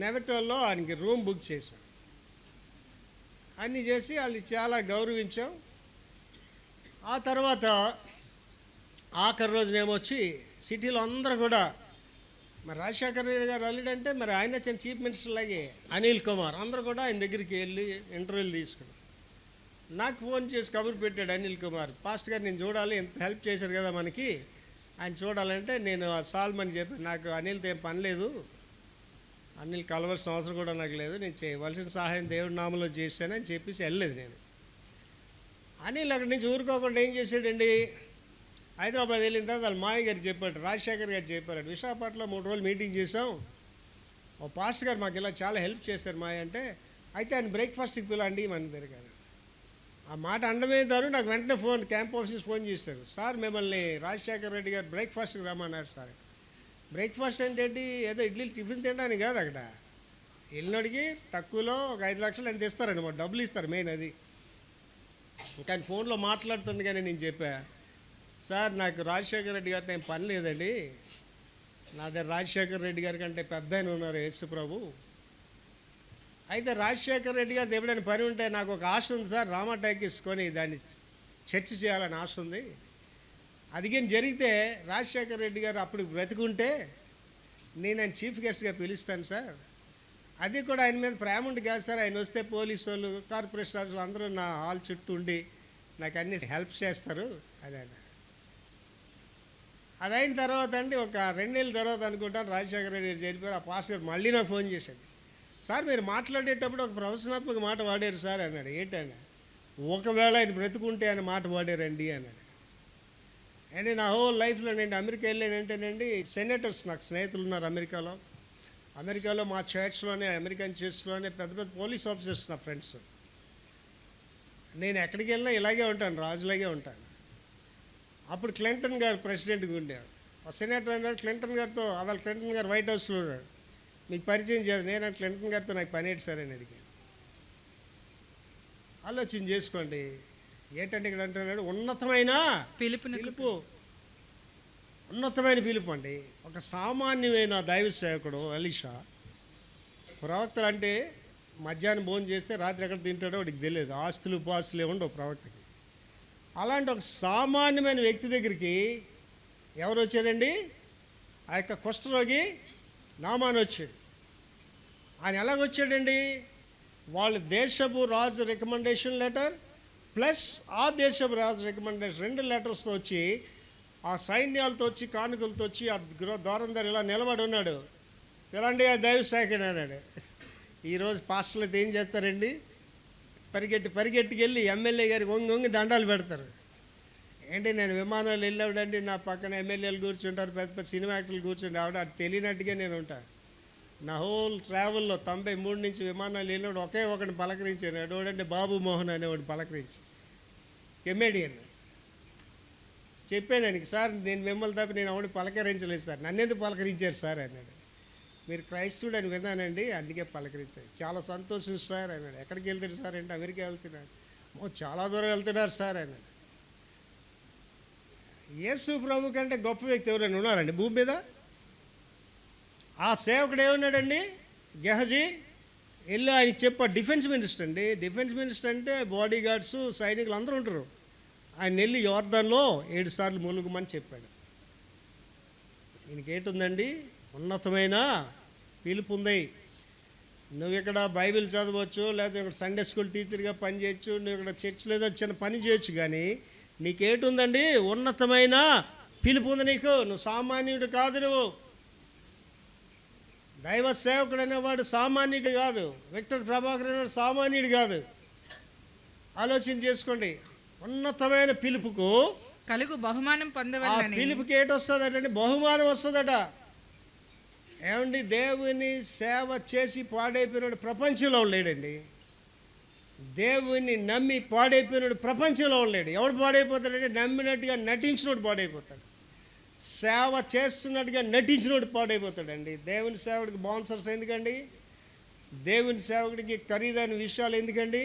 నెవటోల్లో ఆయనకి రూమ్ బుక్ చేశాను. అన్నీ చేసి వాళ్ళు చాలా గౌరవించాం. ఆ తర్వాత ఆఖరి రోజునేమొచ్చి సిటీలో అందరూ కూడా, మరి రాజశేఖర రెడ్డి గారు అల్లుడంటే మరి ఆయన చిన్న చీఫ్ మినిస్టర్ లాగే అనిల్ కుమార్, అందరూ కూడా ఆయన దగ్గరికి వెళ్ళి ఇంటర్వ్యూలు తీసుకున్నాం. నాకు ఫోన్ చేసి కబురు పెట్టాడు అనిల్ కుమార్, పాస్టర్ గారు నేను చూడాలి, ఎంత హెల్ప్ చేశారు కదా మనకి, ఆయన చూడాలంటే నేను సాల్మని చెప్పి, నాకు అనిల్తో ఏం పని లేదు, అనిల్ కలవాల్సిన అవసరం కూడా నాకు లేదు, నేను చేయవలసిన సహాయం దేవుడి నామంలో చేశానని చెప్పేసి వెళ్ళలేదు నేను. అనిల్ అక్కడి నుంచి ఊరుకోకుండా ఏం చేశాడండి, హైదరాబాద్ వెళ్ళిన తర్వాత వాళ్ళ మాయ గారు చెప్పాడు, రాజశేఖర్ గారు చెప్పారు, విశాఖపట్నంలో 3 రోజులు మీటింగ్ చేసాం, ఓ పాస్టర్ గారు మాకు ఇలా చాలా హెల్ప్ చేశారు మాయ అంటే, అయితే ఆయన బ్రేక్ఫాస్ట్కి పిలండి మన దగ్గర. ఆ మాట అండమే దారు నాకు వెంటనే క్యాంప్ ఆఫీస్ ఫోన్ చేశారు, సార్ మిమ్మల్ని రాజశేఖర రెడ్డి గారు బ్రేక్ఫాస్ట్కి రమ్మన్నారు సార్. బ్రేక్ఫాస్ట్ అంటే ఏంటి, ఏదో ఇడ్లీలు టిఫిన్ తినడానికి కాదు, అక్కడ వెళ్ళినడికి తక్కువలో ఒక 5 లక్షలు ఎంత ఇస్తారండి, మాకు డబ్బులు ఇస్తారు మెయిన్ అది. కానీ ఫోన్లో మాట్లాడుతుండగానే నేను చెప్పా, సార్ నాకు రాజశేఖర రెడ్డి గారితో ఏం పని లేదండి, నా దగ్గర రాజశేఖర రెడ్డి గారి కంటే పెద్ద ఆయన ఉన్నారు యేసు ప్రభు. అయితే రాజశేఖర రెడ్డి గారు ఎప్పుడైనా పని ఉంటే నాకు ఒక ఆశ ఉంది సార్, రామా టాకీస్ కొని దాన్ని చర్చ చేయాలని ఆశ ఉంది, అది కానీ జరిగితే రాజశేఖర రెడ్డి గారు అప్పుడు బ్రతికుంటే నేను ఆయన చీఫ్ గెస్ట్గా పిలుస్తాను సార్, అది కూడా ఆయన మీద ప్రేమ ఉండి కాదు సార్, ఆయన వస్తే పోలీసు వాళ్ళు కార్పొరేషన్ ఆఫీసులు అందరూ నా హాల్ చుట్టూ ఉండి నాకు అన్ని హెల్ప్ చేస్తారు అని. అది అయిన తర్వాత అండి ఒక 2 నెలల తర్వాత అనుకుంటాను రాజశేఖర రెడ్డి గారు చనిపోయారు. ఆ పాస్టర్ గారు మళ్ళీ నాకు ఫోన్ చేశాడు, సార్ మీరు మాట్లాడేటప్పుడు ఒక ప్రవచనాత్మక మాట వాడారు సార్ అన్నాడు. ఏంటన్నా, ఒకవేళ ఆయన బ్రతుకుంటే ఆయన మాట వాడారండి అన్నాడు. అండ్ నా హోల్ లైఫ్లో నేను అమెరికా వెళ్ళానంటేనండి, సెనేటర్స్ నాకు స్నేహితులు ఉన్నారు అమెరికాలో మా చర్చ్లోనే, అమెరికన్ చర్చ్లోనే పెద్ద పెద్ద పోలీస్ ఆఫీసర్స్ నా ఫ్రెండ్స్. నేను ఎక్కడికి వెళ్ళినా ఇలాగే ఉంటాను, రాజులాగే ఉంటాను. అప్పుడు క్లింటన్ గారు ప్రెసిడెంట్గా ఉండేవారు. ఆ సెనేటర్ అన్నాడు క్లింటన్ గారితో, అవాళ క్లింటన్ గారు వైట్ హౌస్లో ఉన్నాడు, మీకు పరిచయం చేస్తాను. నేను క్లింటన్ గారితో నాకు పని ఏంటి సార్ అని అడిగాను. ఆలోచన చేసుకోండి, ఏంటంటే ఇక్కడ అంటున్నాడు ఉన్నతమైన పిలుపు, ఉన్నతమైన పిలుపు అండి. ఒక సామాన్యమైన దైవ సేవకుడు ఎలీషా, ప్రవక్తలు అంటే మధ్యాహ్నం భోజనం చేస్తే రాత్రి ఎక్కడ తింటాడో వాడికి తెలియదు, ఆస్తులు పాస్తులు ఏముండవు ప్రవక్తకి. అలాంటి ఒక సామాన్యమైన వ్యక్తి దగ్గరికి ఎవరు వచ్చారండి, ఆ యొక్క కుష్ఠరోగి నామాన్ వచ్చాడు. ఆయన ఎలాగొచ్చాడండి, వాళ్ళ దేశపు రాజు రికమెండేషన్ లెటర్ ప్లస్ ఆ దేశపు రాజు రికమెండేషన్ 2 లెటర్స్తో వచ్చి, ఆ సైన్యాలతో వచ్చి కానుకలతో వచ్చి ఆ ద్వారం దగ్గర ఇలా నిలబడి ఉన్నాడు. పిలండి ఆ దైవ శాఖని అన్నాడు. ఈరోజు పాస్టర్లతో ఏం చేస్తారండి, పరిగెట్టుకు వెళ్ళి ఎమ్మెల్యే గారికి వంగి దండాలు పెడతారు. ఏంటి నేను విమానాలు వెళ్ళాడండి, నా పక్కన ఎమ్మెల్యేలు కూర్చుంటారు, పెద్ద పెద్ద సినిమా యాక్టర్లు కూర్చుంటారు, ఆవిడ అది తెలియనట్టుగా నేను ఉంటాను. నా హోల్ ట్రావెల్లో 93 నుంచి విమానాలు వెళ్ళినప్పుడు ఒకే ఒకటి పలకరించాను, అడోడంటే బాబు మోహన్ అనేవాడు పలకరించి, కెమెడియన్. చెప్పాను ఆయనకి, సార్ నేను మిమ్మల్ని తప్ప నేను ఆవిడ పలకరించలేదు సార్, నన్నెందుకు పలకరించారు సార్ అన్నాడు. మీరు క్రైస్తవుడు అని విన్నానండి అందుకే పలకరించారు, చాలా సంతోషం సార్ అన్నాడు. ఎక్కడికి వెళ్తారు సార్ అంటే అమెరికా వెళ్తున్నాడు. చాలా దూరం వెళ్తున్నారు సార్ అన్నాడు. యేసు ప్రభు కంటే గొప్ప వ్యక్తి ఎవరైనా ఉన్నారండి భూమి మీద? ఆ సేవకుడు ఏమన్నాడండి, గెహజీ వెళ్ళి ఆయన చెప్ప డిఫెన్స్ మినిస్టర్ అండి. డిఫెన్స్ మినిస్టర్ అంటే బాడీ గార్డ్స్ సైనికులు అందరూ ఉంటారు. ఆయన వెళ్ళి యోర్దాన్లో 7 సార్లు మునుగుమని చెప్పాడు. ఈయనకేటుందండి, ఉన్నతమైన పిలుపు ఉంది. నువ్వు ఇక్కడ బైబిల్ చదవచ్చు, లేకపోతే ఇక్కడ సండే స్కూల్ టీచర్గా పని చేయొచ్చు, నువ్వు ఇక్కడ చర్చ్లో ఏదో చిన్న పని చేయొచ్చు, కానీ నీకేటుందండి, ఉన్నతమైన పిలుపు ఉంది నీకు. నువ్వు సామాన్యుడు కాదు, నువ్వు దైవ సేవకుడు అనేవాడు సామాన్యుడు కాదు. విక్టర్ ప్రభాకర్ అనేవాడు సామాన్యుడు కాదు. ఆలోచన చేసుకోండి, ఉన్నతమైన పిలుపుకు కలుగు బహుమానం పొందవలెనని. పిలుపుకి ఏటొస్తుందటండి, బహుమానం వస్తుందట. ఏమండి, దేవుని సేవ చేసి పాడైపోయినాడు ప్రపంచంలో లేడండి. దేవుని నమ్మి పాడైపోయినాడు ప్రపంచంలో లేడు. ఎవడు పాడైపోతాడంటే నమ్మినట్టుగా నటించినోడు పాడైపోతాడు. సేవ చేస్తున్నట్టుగా నటించినోడు పాడైపోతాడండి. దేవుని సేవకుడికి బౌన్సర్స్ ఎందుకండి? దేవుని సేవకుడికి ఖరీదైన విషయాలు ఎందుకండి?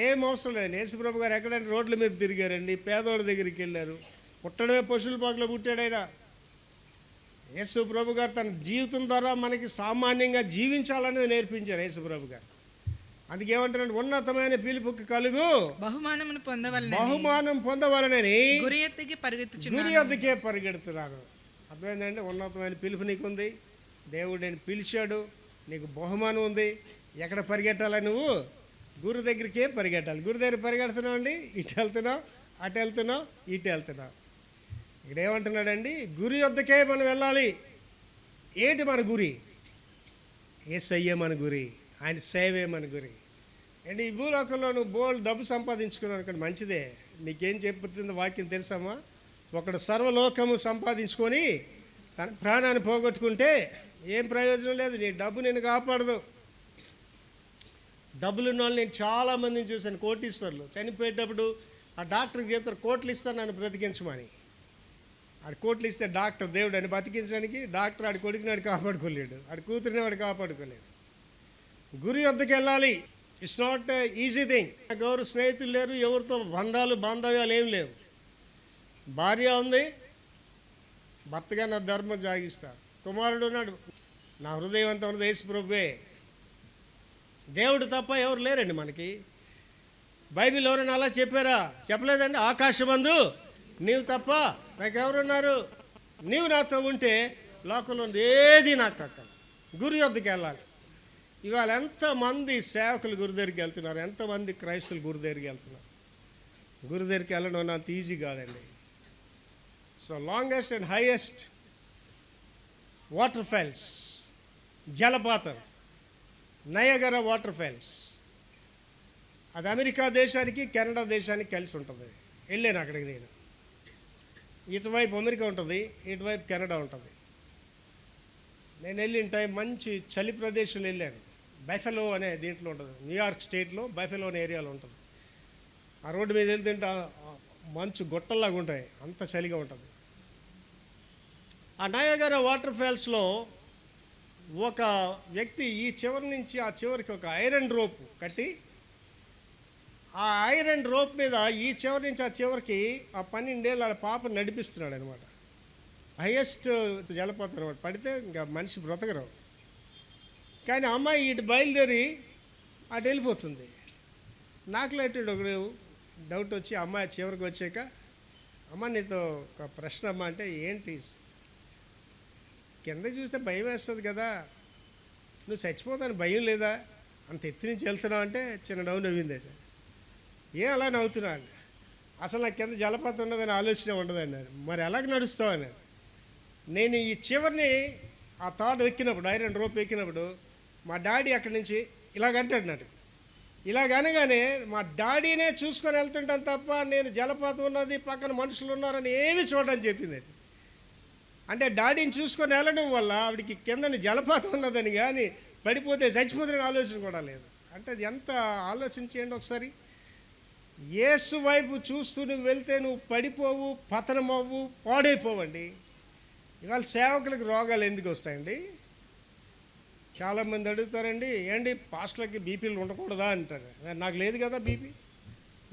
ఏం అవసరం లేదండి. యేసుప్రభు గారు ఎక్కడైనా రోడ్ల మీద తిరిగారండి, పేదవాడి దగ్గరికి వెళ్ళారు. పుట్టడమే పశువుల పాకలో పుట్టాడైనా. యేసుప్రభు గారు తన జీవితం ద్వారా మనకి సామాన్యంగా జీవించాలనేది నేర్పించారు యేసుప్రభు గారు. అందుకే ఏమంటున్నాడు? ఉన్నతమైన పిలుపుకి కలుగు బహుమానమును పొందవలెనని బహుమానం పొందవలనని గురి ఎత్తుకి గురి వద్దకే పరిగెడుతున్నాను. అర్థమైందండి? ఉన్నతమైన పిలుపు నీకుంది, దేవుడు నేను పిలిచాడు, నీకు బహుమానం ఉంది. ఎక్కడ పరిగెట్టాలా? నువ్వు గురు దగ్గరికే పరిగెట్టాలి. గురు దగ్గర పరిగెడుతున్నావు అండి, ఇటు వెళ్తున్నావు, అటు వెళ్తున్నావు, ఇటు వెళ్తున్నావు. ఇక్కడ ఏమంటున్నాడండి? గురి వద్దకే మనం వెళ్ళాలి. ఏంటి మన గురి? యేసయ్యే మన గురి, ఆయన సేవే మన గురి. అండ్ ఈ భూలోకంలో నువ్వు బోల్డ్ డబ్బు సంపాదించుకున్నావు అనుకోండి, మంచిదే. నీకేం చెప్తుంది వాక్యం తెలుసామా? ఒకడు సర్వలోకము సంపాదించుకొని తన ప్రాణాన్ని పోగొట్టుకుంటే ఏం ప్రయోజనం లేదు. నీ డబ్బు నేను కాపాడదు. డబ్బులున్న వాళ్ళు నేను చాలామందిని చూశాను, కోటీశ్వర్లు. చనిపోయేటప్పుడు ఆ డాక్టర్కి చెప్తారు, కోట్లు ఇస్తాను నన్ను బ్రతికించమని. ఆడు కోట్లు ఇస్తే డాక్టర్ దేవుడు అని బతికించడానికి. డాక్టర్ ఆడి కొడుకుని కాపాడుకోలేడు, ఆడి కూతురిని వాడు కాపాడుకోలేడు. గురి వద్దకు వెళ్ళాలి. It's not easy thing. నాకు ఎవరు స్నేహితులు లేరు, ఎవరితో బాంధవ్యాలు ఏం లేవు. భార్య ఉంది, భర్తగా నా ధర్మం జాగిస్తా. కుమారుడు ఉన్నాడు, నా హృదయం అంతా ఉన్నది యేసుప్రభువే. దేవుడు తప్ప ఎవరు లేరండి మనకి. బైబిల్ ఎవరైనా అలా చెప్పారా? చెప్పలేదండి. ఆకాశమందు నీవు తప్ప నాకెవరున్నారు? నీవు నాతో ఉంటే లోకంలో ఏది నాకు అక్కడ. గురి వద్దకు వెళ్ళాలి. ఇవాళ ఎంతమంది సేవకులు గురి దగ్గరికి వెళ్తున్నారు, ఎంతమంది క్రైస్తవులు గురి దగ్గరికి వెళ్తున్నారు. గురి దగ్గరికి వెళ్ళడం అంత ఈజీ కాదండి. So longest and highest water falls, జలపాతం నయగరా వాటర్ ఫాల్స్, అది అమెరికా దేశానికి కెనడా దేశానికి కలిసి ఉంటుంది. వెళ్ళాను అక్కడికి నేను. ఇటువైపు అమెరికా ఉంటుంది, ఇటువైపు కెనడా ఉంటుంది. నేను వెళ్ళిన టైం మంచి చలి ప్రదేశంలో వెళ్ళాను. బఫెలో అనే దీంట్లో ఉంటుంది, న్యూయార్క్ స్టేట్లో బఫెలో అనే ఏరియాలో ఉంటుంది. ఆ రోడ్డు మీద వెళ్తుంటే మంచు గొట్టల్లాగా ఉంటాయి, అంత చలిగా ఉంటుంది. ఆ నయాగరా వాటర్ ఫాల్స్లో ఒక వ్యక్తి ఈ చివరి నుంచి ఆ చివరికి ఒక ఐరన్ రోప్ కట్టి, ఆ ఐరన్ రోప్ మీద ఈ చివరి నుంచి ఆ చివరికి ఆ 12 ఏళ్ళ పాప నడిపిస్తున్నాడు అనమాట. హైయెస్ట్ జలపాతం అనమాట. పడితే ఇంకా మనిషి బ్రతకరు. కానీ అమ్మాయి ఇటు బయలుదేరి అటు వెళ్ళిపోతుంది. నాకు లేటెడ్ ఒకడు డౌట్ వచ్చి అమ్మాయి చివరికి వచ్చాక, అమ్మ నీతో ఒక ప్రశ్న అమ్మ అంటే, ఏంటి? కింద చూస్తే భయం వేస్తుంది కదా, నువ్వు చచ్చిపోతాను భయం లేదా? అంత ఎత్తి నుంచి వెళ్తున్నావు అంటే చిన్న డౌన్ అయ్యిందండి. ఏం అలా నవ్వుతున్నా అండి? అసలు నాకు కింద జలపాతం ఉండదని ఆలోచన ఉండదండి. మరి ఎలాగ నడుస్తావు అని. నేను ఈ చివరిని ఆ తాడు ఎక్కినప్పుడు, ఐరన్ రోప్ ఎక్కినప్పుడు మా డాడీ అక్కడి నుంచి ఇలాగంటాడు నాకు. ఇలాగనగానే మా డాడీనే చూసుకొని వెళ్తుంటాను తప్ప నేను జలపాతం ఉన్నది పక్కన మనుషులు ఉన్నారని ఏమి చూడని చెప్పిందండి. అంటే డాడీని చూసుకొని వెళ్ళడం వల్ల ఆవిడికి కిందని జలపాతం ఉన్నదని కానీ పడిపోతే చచ్చిపోతుందని ఆలోచన కూడా లేదు. అంటే అది ఎంత ఆలోచన చేయండి ఒకసారి. యేసు వైపు చూస్తూ నువ్వు వెళ్తే నువ్వు పడిపోవు, పతనమవ్వు, పాడైపోవండి. ఇవాళ సేవకులకు రోగాలు ఎందుకు వస్తాయండి? చాలామంది అడుగుతారండి, ఏంటి పాస్టర్లకి బీపీలు ఉండకూడదా అంటారు. నాకు లేదు కదా బీపీ,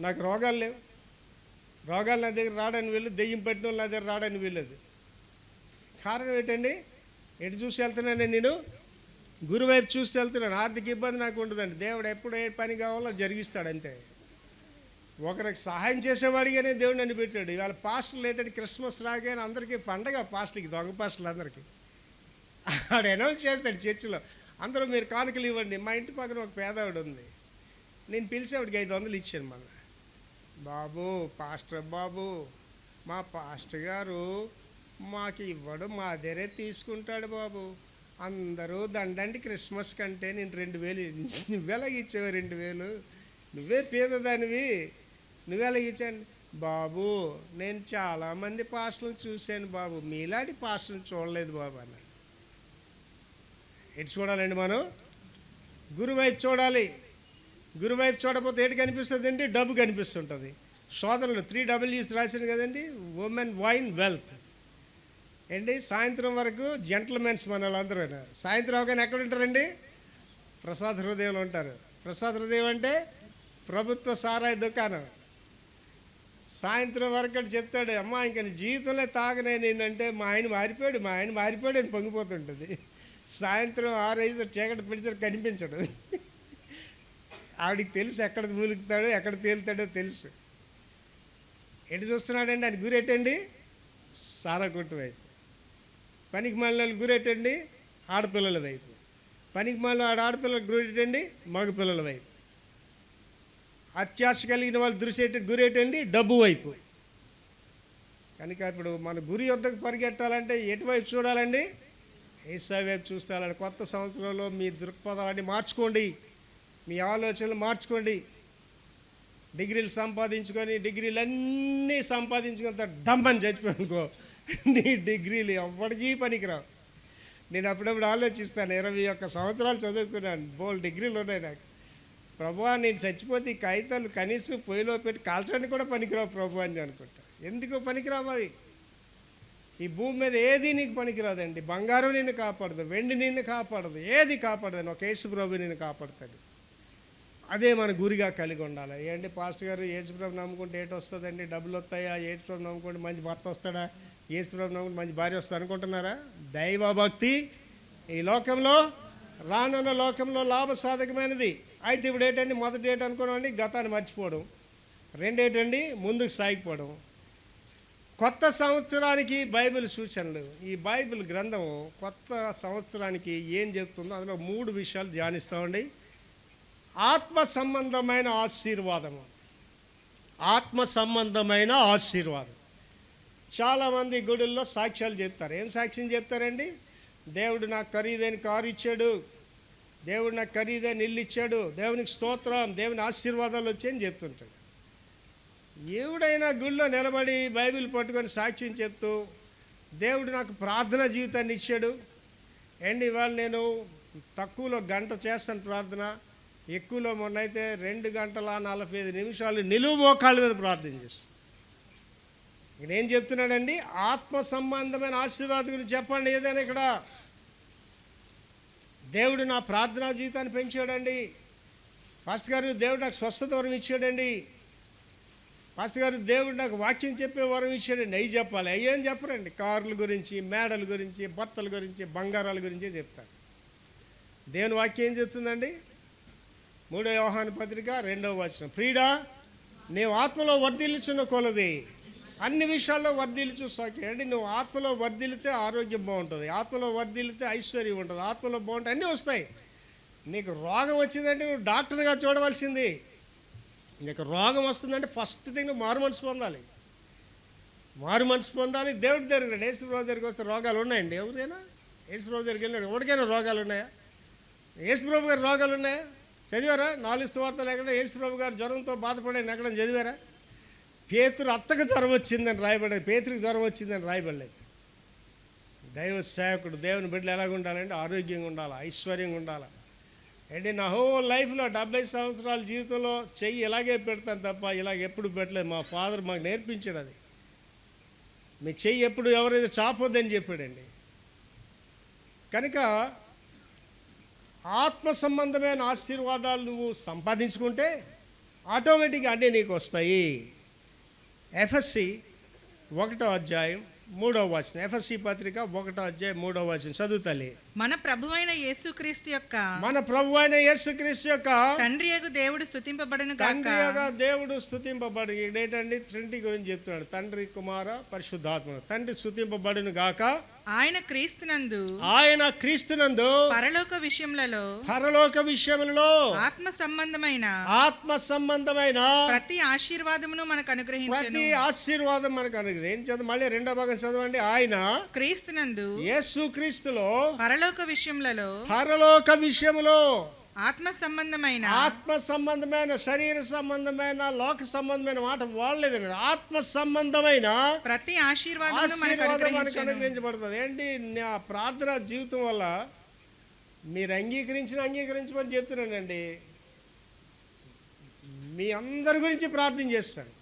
నాకు రోగాలు లేవు. రోగాలు నా దగ్గర రావడానికి వీళ్ళు, దెయ్యం పట్టిన వాళ్ళు నా దగ్గర రావడానికి వీళ్ళదు. కారణం ఏంటండి? ఎటు చూసి వెళ్తున్నాను నేను? గురువైపు చూసి వెళ్తున్నాను. ఆర్థిక ఇబ్బంది నాకు ఉండదండి. దేవుడు ఎప్పుడు ఏ పని కావాలో జరిగిస్తాడు అంతే. ఒకరికి సహాయం చేసేవాడిగానే దేవుడు నన్ను పెట్టాడు. ఇవాళ పాస్టర్లు ఏంటంటే క్రిస్మస్ రాగానే అందరికీ పండగ, పాస్టర్లకి, దొంగ పాస్టర్లు అందరికీ. ఆడు అనౌన్స్ చేస్తాడు చర్చిలో, అందరూ మీరు కానుకలు ఇవ్వండి. మా ఇంటి పక్కన ఒక పేదవాడు ఉంది, నేను పిలిచేవాడికి 500 ఇచ్చాను. మళ్ళీ బాబు, పాస్టర్ బాబు, మా పాస్టర్ గారు మాకు ఇవ్వడు, మా దగ్గరే తీసుకుంటాడు బాబు. అందరూ దండండి క్రిస్మస్ కంటే నేను 2000, నువ్వెలా ఇచ్చావు 2000? నువ్వే పేదదానివి, నువ్వెలా ఇచ్చాను? బాబు నేను చాలామంది పాస్టర్లను చూశాను బాబు, మీలాంటి పాస్టర్ని చూడలేదు బాబు అన్నాడు. ఎటు చూడాలండి మనం? గురువైపు చూడాలి. గురువైపు చూడకపోతే ఏంటి కనిపిస్తుంది అండి? డబ్బు కనిపిస్తుంటుంది. శోధనలు 3Ws రాసింది కదండి, ఉమెన్, వైన్, వెల్త్. ఏంటి సాయంత్రం వరకు జెంట్ల్మెన్స్ మన వాళ్ళందరూ. సాయంత్రం అవగానే ఎక్కడ ఉంటారండి? ప్రసాద్ హృదయంలో ఉంటారు. ప్రసాద్ హృదయం అంటే ప్రభుత్వ సారాయి దుకాణం. సాయంత్రం వరకు అని చెప్తాడు, అమ్మా ఇంక నీ జీవితంలో తాగనే నేనంటే మా ఆయన మారిపోయాడు అని పొంగిపోతుంటుంది. సాయంత్రం 6 చీకటి పిలిచారు కనిపించడు. ఆవిడికి తెలుసు ఎక్కడ మూలుగుతాడో ఎక్కడ తేలుతాడో తెలుసు. ఎటు చూస్తున్నాడండి? ఆయన గురెట్టండి సారా కొట్టు వైపు. పనికి మాలిన గురెట్టండి ఆడపిల్లల వైపు. పనికి మాలిన ఆడపిల్లల గురెట్టండి మగపిల్లల వైపు. అత్యాశ కలిగిన వాళ్ళు దృష్టి గురేటండి డబ్బు వైపు. కనుక ఇప్పుడు మన గురి వద్దకు పరిగెట్టాలంటే ఎటువైపు చూడాలండి? యేసయ్య వైపు చూస్తాలండి. కొత్త సంవత్సరంలో మీ దృక్పథాన్ని మార్చుకోండి, మీ ఆలోచనలు మార్చుకోండి. డిగ్రీలు సంపాదించుకొని డిగ్రీలన్నీ సంపాదించుకున్నంత డంబని చచ్చిపోయానుకో, నీ డిగ్రీలు ఎవ్వడికి పనికిరావు. నేను అప్పుడప్పుడు ఆలోచిస్తాను, 21 సంవత్సరాలు చదువుకున్నాను, బోల్ డిగ్రీలు ఉన్నాయి నాకు. ప్రభువా నేను చచ్చిపోతే ఈ కాగితాలు కనీసం పొయ్యిలో పెట్టి కాల్చడానికి కూడా పనికిరావు ప్రభు అని అనుకుంటా. ఎందుకు పనికిరావు అవి? ఈ భూమి మీద ఏది నీకు పనికిరాదండి. బంగారం నిన్ను కాపాడదు, వెండి నిన్ను కాపాడదు, ఏది కాపాడదు. ఒక యేసు ప్రభు నిన్ను కాపాడుతాడు. అదే మన గురిగా కలిగి ఉండాలి. ఏంటి పాస్టర్ గారు యేసు ప్రభు నమ్ముకుంటే ఏంటి వస్తుందండి? డబ్బులు వస్తాయా? యేసు ప్రభు నమ్ముకుంటే మంచి భర్త వస్తాడా? యేసు ప్రభు నమ్ముకుంటే మంచి భార్య వస్తుంది అనుకుంటున్నారా? దైవభక్తి ఈ లోకంలో, రానున్న లోకంలో లాభసాధకమైనది. అయితే ఇప్పుడు ఏంటండి? మొదటి ఏంటి అనుకోనండి, గతాన్ని మర్చిపోవడం. రెండేటండి, ముందుకు సాగిపోవడం. కొత్త సంవత్సరానికి బైబిల్ సూచనలు. ఈ బైబిల్ గ్రంథం కొత్త సంవత్సరానికి ఏం చెప్తుందో అందులో 3 విషయాలు ధ్యానిస్తామండి. ఆత్మ సంబంధమైన ఆశీర్వాదము. ఆత్మ సంబంధమైన ఆశీర్వాదం. చాలామంది గుడుల్లో సాక్ష్యాలు చెప్తారు. ఏం సాక్ష్యం చెప్తారండి? దేవుడు నాకు ఖరీదైన కారు ఇచ్చాడు, దేవుడు నాకు ఖరీదైన ఇల్లు ఇచ్చాడు, దేవునికి స్తోత్రం, దేవుని ఆశీర్వాదాలు వచ్చాయని చెప్తుంటాడు. ఎవడైనా గుళ్ళో నిలబడి బైబిల్ పట్టుకొని సాక్ష్యం చెప్తూ దేవుడు నాకు ప్రార్థనా జీవితాన్ని ఇచ్చాడు అండ్ ఇవాళ నేను తక్కువలో గంట చేస్తాను ప్రార్థన, ఎక్కువలో మొన్నైతే 2 గంటల 45 నిమిషాలు నిలువు మోకాళ్ళ మీద ప్రార్థన చేస్తాను. ఇక్కడ ఏం చెప్తున్నాడండి? ఆత్మ సంబంధమైన ఆశీర్వాదం గురించి చెప్పండి ఏదైనా. ఇక్కడ దేవుడు నా ప్రార్థనా జీవితాన్ని పెంచాడండి. పాస్టర్ గారు దేవుడు నాకు స్వస్థత వరం ఇచ్చాడండి. పాస్టర్ గారు దేవుడు నాకు వాక్యం చెప్పే వరం ఇచ్చాడండి. అవి చెప్పాలి. అవి ఏం చెప్పరండి. కార్ల గురించి, మేడల గురించి, భర్తల గురించి, బంగారాల గురించే చెప్తారు. దేవుని వాక్యం ఏం చెప్తుందండి? 3వ యోహాను పత్రిక 2వ వచనం, ప్రియుడా నీవు ఆత్మలో వర్ధిల్లుచున్న కొలది అన్ని విషయాల్లో వర్ధిల్లుచు సాక్ష్యం. అంటే నువ్వు ఆత్మలో వర్ధిల్లితే ఆరోగ్యం బాగుంటుంది, ఆత్మలో వర్ధిల్లితే ఐశ్వర్యం ఉంటుంది, ఆత్మలో బాగుంటాయి, అన్నీ వస్తాయి. నీకు రోగం వచ్చిందంటే నువ్వు డాక్టర్గా చూడవలసింది. నీకు రోగం వస్తుందంటే ఫస్ట్ థింగ్ నువ్వు మారు మనసు పొందాలి. మారు మనసు పొందాలి. దేవుడి దగ్గర యేసుప్రభు దగ్గరికి వస్తే రోగాలు ఉన్నాయండి? ఎవరైనా యేసుప్రభు దగ్గరికి వెళ్ళినాడు ఎవరికైనా రోగాలు ఉన్నాయా? యేసుప్రభు గారు రోగాలు ఉన్నాయా? చదివారా? 4 సువార్తలు ఎక్కడ యేసుప్రభు గారు జ్వరంతో బాధపడాను ఎక్కడ చదివారా? పేతురు అత్తకు జ్వరం వచ్చిందని రాయబడేది, పేతురికి జ్వరం వచ్చిందని రాయబడలేదు. దైవ సేవకుడు, దేవుని బిడ్డలు ఎలాగ ఉండాలంటే ఆరోగ్యంగా ఉండాలి, ఐశ్వర్యంగా ఉండాలి. అంటే నా హోల్ లైఫ్లో 70 సంవత్సరాల జీవితంలో చెయ్యి ఇలాగే పెడతాను తప్ప ఇలాగ ఎప్పుడు పెట్టలేదు. మా ఫాదర్ మాకు నేర్పించాడు అది. మీ చెయ్యి ఎప్పుడు ఎవరైతే చాపొద్దని చెప్పాడండి. కనుక ఆత్మ సంబంధమైన ఆశీర్వాదాలు నువ్వు సంపాదించుకుంటే ఆటోమేటిక్గా అన్నీ నీకు వస్తాయి. ఎఫ్ఎస్సి 1వ అధ్యాయం 3వ వచనం. ఎఫ్ఎస్సి పత్రిక 1వ అధ్యాయం 3వ వచనం చదువుతలే. మన ప్రభువైన యేసుక్రీస్తు యొక్క తండ్రియగు దేవుడు స్తుతింపబడును గాక. తండ్రియగా దేవుడు స్తుతింపబడు. ఏంటండి? ట్రినిటీ గురించి చెప్తున్నాడు. తండ్రి, కుమార, పరిశుద్ధాత్మ. తండ్రి స్తుతింపబడును గాక. ఆయన క్రీస్తునందు పరలోక విషయములలో ఆత్మ సంబంధమైన ప్రతి ఆశీర్వాదమును మనకు అనుగ్రహించెను. ప్రతి ఆశీర్వాదం మనకు అనుగ్రహించదు. మళ్ళీ 2వ భాగం చదవండి. ఆయన క్రీస్తునందు, యేసు క్రీస్తులో పరలోక విషయములో ఆత్మ సంబంధమైన శరీర సంబంధమైన లోక సంబంధమైన మాట వాడలేదండి. ఆత్మ సంబంధమైన ప్రతి ఆశీర్వాదం మనకు అనుగ్రహించబడుతుంది. ఏంటి? నా ప్రార్థన జీవితం వల్ల మీరు అంగీకరించమని చెప్తున్నానండి. మీ అందరి గురించి ప్రార్థన చేస్తాను.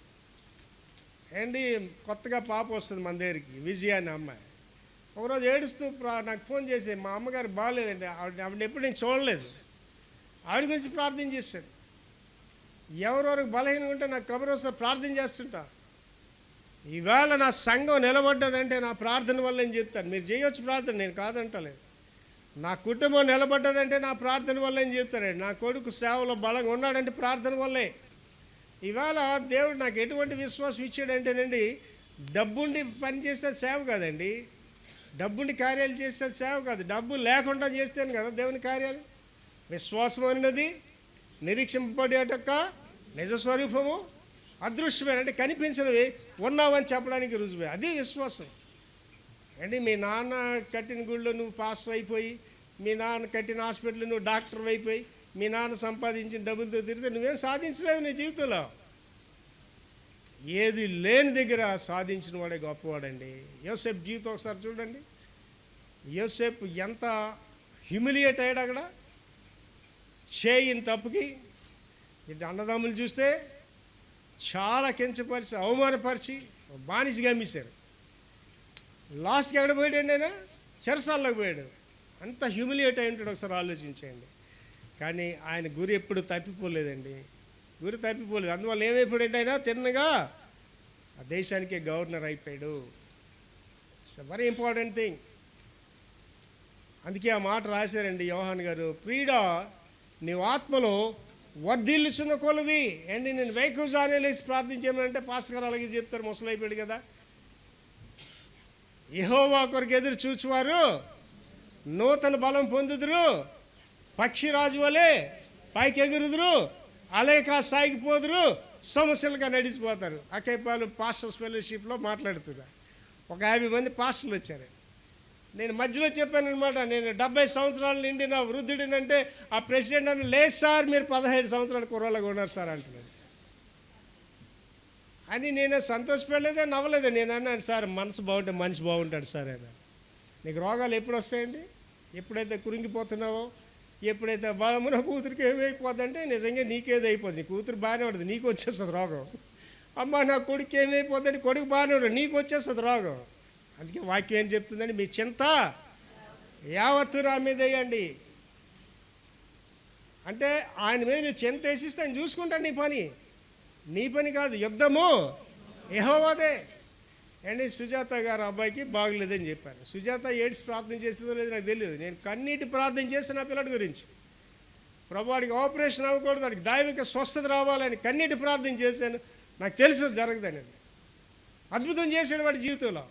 ఏంటి, కొత్తగా పాప వస్తుంది మన దగ్గరికి, విజయ అనే అమ్మాయి. ఒకరోజు ఏడుస్తూ నాకు ఫోన్ చేసి, మా అమ్మగారు బాగాలేదండి, ఆవిడ ఎప్పుడు నేను చూడలేదు, ఆవిడ గురించి ప్రార్థన చేశాను. ఎవరెవరికి బలహీనంగా ఉంటే నాకు కబురు వస్తే ప్రార్థన చేస్తుంటా. ఈవేళ నా సంఘం నిలబడ్డదంటే నా ప్రార్థన వల్ల అని చెప్తాను. మీరు చేయొచ్చు ప్రార్థన, నేను కాదంటలేదు. నా కుటుంబం నిలబడ్డదంటే నా ప్రార్థన వల్ల అని చెప్తానండి. నా కొడుకు సేవలో బలంగా ఉన్నాడంటే ప్రార్థన వల్లే. ఇవాళ దేవుడు నాకు ఎటువంటి విశ్వాసం ఇచ్చాడంటేనండి, డబ్బుండి పని చేస్తే సేవ కాదండి, డబ్బుండి కార్యాలు చేస్తే సేవ కాదు, డబ్బు లేకుండా చేస్తేనే కదా దేవుని కార్యాలు. విశ్వాసం అన్నది నిరీక్షింపబడేటక్క నిజ స్వరూపము, అదృశ్యమైన అంటే కనిపించినవి ఉన్నావని చెప్పడానికి రుజువే, అది విశ్వాసం అండి. మీ నాన్న కట్టిన గుళ్ళో నువ్వు పాస్టర్ అయిపోయి, మీ నాన్న కట్టిన హాస్పిటల్లో నువ్వు డాక్టర్ అయిపోయి, మీ నాన్న సంపాదించిన డబ్బులతో తిరిగితే నువ్వేం సాధించలేదు నీ జీవితంలో. ఏది లేని దగ్గర సాధించిన వాడే గొప్పవాడండి. యోసేపు జీవితం ఒకసారి చూడండి. యోసేపు ఎంత హ్యూమిలియేట్ అయ్యాడు అక్కడ, చేయని తప్పుకి. ఇటు అన్నదమ్ములు చూస్తే చాలా కించపరిచి అవమానపరిచి బానిసగా అమ్మేశారు. లాస్ట్కి ఎక్కడ పోయాడండి ఆయన? చెరసాల్లోకి పోయాడు. అంత హ్యూమిలియేట్ అయి ఉంటాడు, ఒకసారి ఆలోచించండి. కానీ ఆయన గురి ఎప్పుడు తప్పిపోలేదండి, గురి తప్పిపోలేదు. అందువల్ల ఏమైపోయాడంటే ఆయన తిన్నగా ఆ దేశానికే గవర్నర్ అయిపోయాడు. Very important thing. అందుకే ఆ మాట రాశారండి యోహాన్ గారు, ప్రియుడా నీవు ఆత్మలో వర్ధిల్లుచున్న కొలది అండి నేను వేకువజానే లేచి ప్రార్థించేమంటే పాస్టర్ గారు అలాగే చెప్తారు, ముసలైపోయాడు కదా. యెహోవా కొరకు ఎదురు చూచువారు నూతన బలం పొందుదురు, పక్షిరాజు వలె పైకి ఎగురుదురు, అలేక సాగిపోదురు, సమస్యలుగా నడిచిపోతారు. అకేపాలు పాస్టర్స్ ఫెలోషిప్లో మాట్లాడుతున్నారు. ఒక 50 మంది పాస్టర్లు వచ్చారు. నేను మధ్యలో చెప్పాను అనమాట, నేను 70 సంవత్సరాలు నిండి నా వృద్ధుడినంటే ఆ ప్రెసిడెంట్ అని, లేదు సార్ మీరు 17 సంవత్సరాలు కుర్రోళ్ళగా ఉన్నారు సార్ అంటున్నాడు. అని నేను సంతోషపడలేదే, నవ్వలేదే. నేను అన్నాను, సార్ మనసు బాగుంటే మనిషి బాగుంటాడు సార్ అని. నీకు రోగాలు ఎప్పుడు వస్తాయండి? ఎప్పుడైతే కురింగిపోతున్నావో, ఎప్పుడైతే బాగా నా కూతురికి ఏమైపోద్దంటే నిజంగా నీకేదో అయిపోద్ది. నీ కూతురు బాగానే ఉంటుంది, నీకు వచ్చేస్తుంది రోగం. అమ్మ నా కొడుకు ఏమైపోద్దని, కొడుకు బాగానే ఉంటుంది, నీకు వచ్చేస్తుంది రోగం. అందుకే వాక్యం ఏం చెప్తుందండి, మీ చింత యావత్తు నా మీద వేయండి. అంటే ఆయన మీద నువ్వు చింత వేసిస్తే ఆయన చూసుకుంటాడు. నీ పని కాదు, యుద్ధము యెహోవాదే. అండి సుజాత గారు అబ్బాయికి బాగలేదని చెప్పాను. సుజాత ఏడ్స్ ప్రార్థన చేస్తుందో లేదో నాకు తెలియదు. నేను కన్నీటి ప్రార్థన చేస్తాను నా పిల్లడి గురించి. ప్రభు వాడికి ఆపరేషన్ అవ్వకూడదు, వాడికి దైవిక స్వస్థత రావాలని కన్నీటి ప్రార్థన చేశాను. నాకు తెలుసు జరగదని. అద్భుతం చేశాడు వాడి జీవితంలో.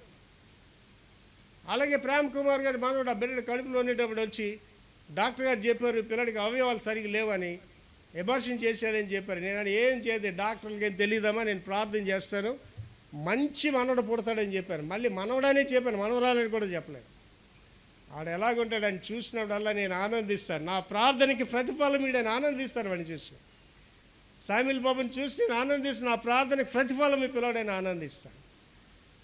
అలాగే ప్రేమ్ కుమార్ గారి మనవడు ఆ బిడ్డ కడుపులో ఉండేటప్పుడు వచ్చి డాక్టర్ గారు చెప్పారు పిల్లడికి అవయవాలు సరిగ్గా లేవని, ఎబార్షన్ చేశాడని చెప్పారు. నేను ఏం చేయదు, డాక్టర్లకి ఏం తెలియదమ్మా, నేను ప్రార్థన చేస్తాను, మంచి మనవడు పుడతాడని చెప్పారు. మళ్ళీ మనవడనే చెప్పాను, మనవరాలని కూడా చెప్పలేదు. ఆడు ఎలాగుంటాడు అని చూసినప్పుడల్లా నేను ఆనందిస్తాను. నా ప్రార్థనకి ప్రతిఫలం వీడని ఆనందిస్తాను వాడిని చూసి. సామిల్ బాబుని చూసి నేను ఆనందిస్తాను, నా ప్రార్థనకి ప్రతిఫలం మీ పిల్లడని ఆనందిస్తాను.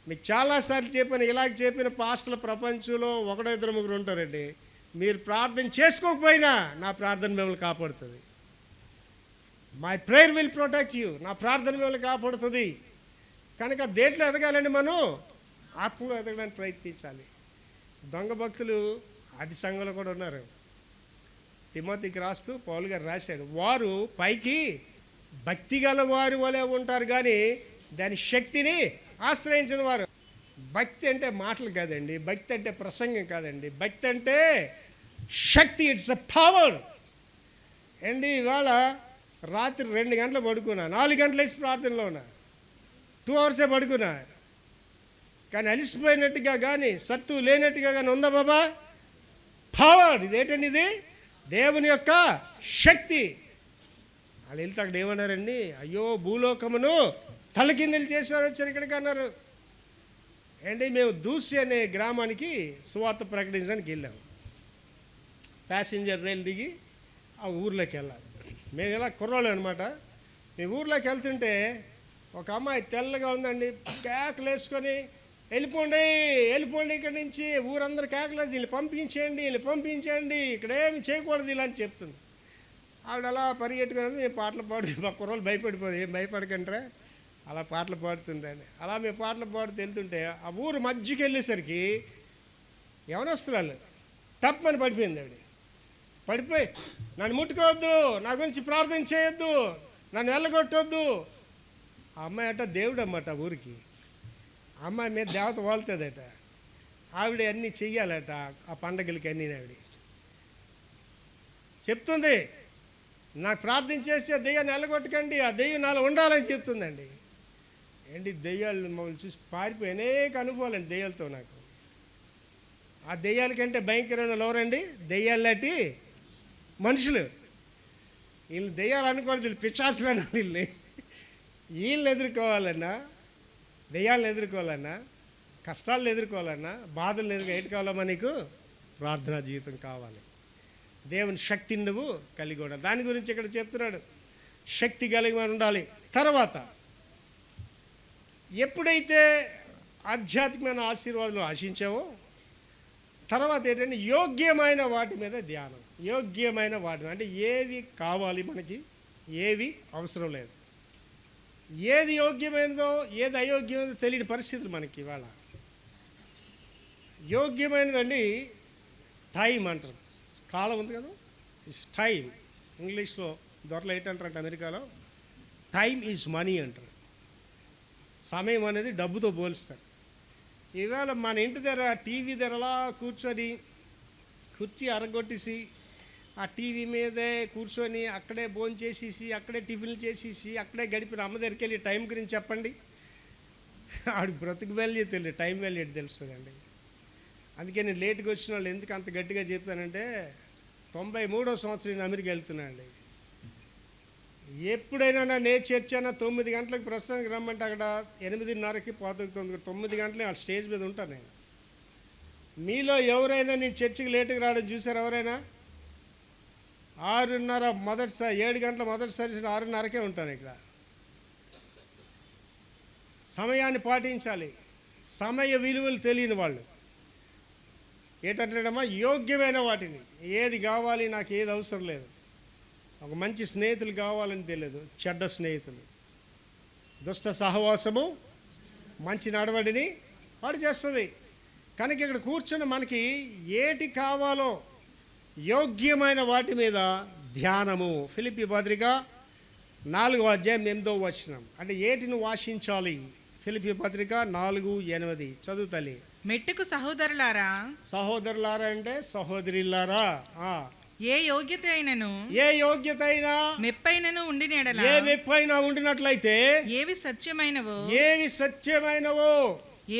మీకు చాలాసార్లు చెప్పాను, ఇలాగ చెప్పిన పాస్టర్ల ప్రపంచంలో 1-2-3 ఉంటారండి. మీరు ప్రార్థన చేసుకోకపోయినా నా ప్రార్థన మిమ్మల్ని కాపాడుతుంది. My prayer will protect you. నా ప్రార్థన మిమ్మల్ని కాపాడుతుంది. కనుక దేంట్లో ఎదగాలండి? మనం ఆత్మలో ఎదగడానికి ప్రయత్నించాలి. దొంగ భక్తులు ఆది సంఘంలో కూడా ఉన్నారు. తిమోతికి రాస్తూ పౌలు గారు రాశాడు, వారు పైకి భక్తి గల వారి వలె ఉంటారు కానీ దాని శక్తిని ఆశ్రయించిన వారు. భక్తి అంటే మాటలు కాదండి, భక్తి అంటే ప్రసంగం కాదండి, భక్తి అంటే శక్తి, ఇట్స్ అ పవర్ అండి. ఇవాళ రాత్రి 2 గంటలు పడుకున్నా, 4 గంటలు వేసి ప్రార్థనలో ఉన్నా, 2 అవర్సే పడుకున్నా. కానీ అలిసిపోయినట్టుగా కానీ సత్తు లేనట్టుగా కానీ ఉందా బాబా? పవర్. ఇదేంటండి? ఇది దేవుని యొక్క శక్తి. వాళ్ళు వెళ్తే అక్కడ ఏమన్నారండి, అయ్యో భూలోకమును తలకిందులు చేసేవారు వచ్చారు ఇక్కడికి అన్నారు. అండి మేము దూసి అనే గ్రామానికి సువార్త ప్రకటించడానికి వెళ్ళాము. ప్యాసింజర్ రైలు దిగి ఆ ఊర్లోకి వెళ్ళాలి. మేము ఇలా కుర్రాళ్ళు అనమాట. మీ ఊర్లోకి వెళ్తుంటే ఒక అమ్మాయి తెల్లగా ఉందండి, కేకలు వేసుకొని వెళ్ళిపోండి వెళ్ళిపోండి ఇక్కడి నుంచి, ఊరందరూ కేకలేదు, వీళ్ళు పంపించండి వీళ్ళు పంపించండి, ఇక్కడేమి చేయకూడదు ఇలా అని చెప్తుంది. ఆవిడ అలా పరిగెట్టుకుని మేము పాటలు పాడు, మా కుర్రోళ్ళు భయపడిపోదు, ఏం భయపడకంటారా అలా పాటలు పాడుతుండని. అలా మేము పాటలు పాడుతూ వెళ్తుంటే ఆ ఊరు మధ్యకి వెళ్ళేసరికి యవనస్తురాలు తప్పని పడిపోయింది. ఆవిడ పడిపోయి, నన్ను ముట్టుకోవద్దు, నా గురించి ప్రార్థన చేయొద్దు, నన్ను వెళ్ళగొట్టొద్దు. ఆ అమ్మాయి అట దేవుడు అన్నమాట ఊరికి. ఆ అమ్మాయి మీద దేవత వాళ్తుందట. ఆవిడ అన్నీ చెయ్యాలట ఆ పండగలకి అన్నీ. ఆవిడ చెప్తుంది, నాకు ప్రార్థన చేస్తే దెయ్యాన్ని వెళ్ళగొట్టకండి, ఆ దెయ్యం నాలో ఉండాలని చెప్తుందండి. ఏంటి దెయ్యాలు మమ్మల్ని చూసి పారిపోయి అనేక అనుభవాలండి దెయ్యాలతో నాకు. ఆ దెయ్యాల కంటే భయంకరమైన ఎవరండి? దెయ్యాలాంటి మనుషులు. వీళ్ళు దెయ్యాలు అనుకోవద్దు, వీళ్ళు పిశాచులను. వీళ్ళని ఎదుర్కోవాలన్నా, దెయ్యాలను ఎదుర్కోవాలన్నా, కష్టాలను ఎదుర్కోవాలన్నా, బాధలను ఏంటి కావాలమ్మా? నీకు ప్రార్థనా జీవితం కావాలి. దేవుని శక్తిని నువ్వు కలిగి ఉండాలి. దాని గురించి ఇక్కడ చెప్తున్నాడు, శక్తి కలిగి ఉండాలి. తర్వాత ఎప్పుడైతే ఆధ్యాత్మికమైన ఆశీర్వాదాలు ఆశించావో, తర్వాత ఏంటంటే యోగ్యమైన వాటి మీద ధ్యానం. యోగ్యమైన వాటి అంటే ఏవి కావాలి మనకి, ఏవి అవసరం లేదు, ఏది యోగ్యమైనదో ఏది అయోగ్యమైనదో తెలియని పరిస్థితులు మనకి ఇవాళ. యోగ్యమైనదండి టైం అంటారు, కాలం ఉంది కదా, ఇట్స్ టైం. ఇంగ్లీష్లో దొరలు ఏంటంటారంటే అమెరికాలో టైం ఈజ్ మనీ అంటారు. సమయం అనేది డబ్బుతో పోలుస్తారు. ఈవేళ మన ఇంటి దగ్గర టీవీ దగ్గర అలా కూర్చొని కుర్చీ అరగొట్టేసి ఆ టీవీ మీదే కూర్చొని అక్కడే భోజనం చేసేసి అక్కడే టిఫిన్లు చేసేసి అక్కడే గడిపిన అమ్మ దగ్గరికి వెళ్ళి టైం గురించి చెప్పండి, ఆవిడ బ్రతుకు వాల్యూ తెలియదు, టైం వాల్యూ తెలుస్తుందండి. అందుకే నేను లేట్గా వచ్చిన వాళ్ళు ఎందుకు అంత గట్టిగా చెప్తానంటే, 93వ సంవత్సరం నేను అమెరికా వెళ్తున్నానండి. ఎప్పుడైనా నేను చర్చ్ అయినా 9 గంటలకు ప్రస్తుతానికి రమ్మంటే అక్కడ 8:30కి పోతుంది. 9 గంటలే ఆ స్టేజ్ మీద ఉంటాను నేను. మీలో ఎవరైనా నేను చర్చికి లేటుగా రావడం చూసారు? ఎవరైనా 6:30 మొదటిసారి, 7 గంటల మొదటిసారి 6:30కే ఉంటాను ఇక్కడ. సమయాన్ని పాటించాలి. సమయ విలువలు తెలియని వాళ్ళు ఏంటంటాడమ్మా, యోగ్యమైన వాటిని, ఏది కావాలి నాకు, ఏది అవసరం లేదు. ఒక మంచి స్నేహితులు కావాలని తెలియదు, చెడ్డ స్నేహితులు, దుష్ట సహవాసము మంచి నడవడిని పాడు చేస్తుంది. కనుక ఇక్కడ కూర్చొని మనకి ఏటి కావాలో యోగ్యమైన వాటి మీద ధ్యానము. ఫిలిప్పీ పత్రిక 4వ అధ్యాయం 8వ వచనం. అంటే ఏటిని వాషించాలి? ఫిలిప్పీ పత్రిక 4:8 చదువు తల్లి. మెట్టుకు సహోదరులారా, సహోదరులారా అంటే సహోదరులారా, ఏ యోగ్యత అయినను, ఏ యోగ్యత అయినా మెప్పైనను ఉండిన యెడల, ఏ మెప్పైనా ఉండినట్లయితే, ఏవి సత్యమైనవో, ఏవి సత్యమైనవో,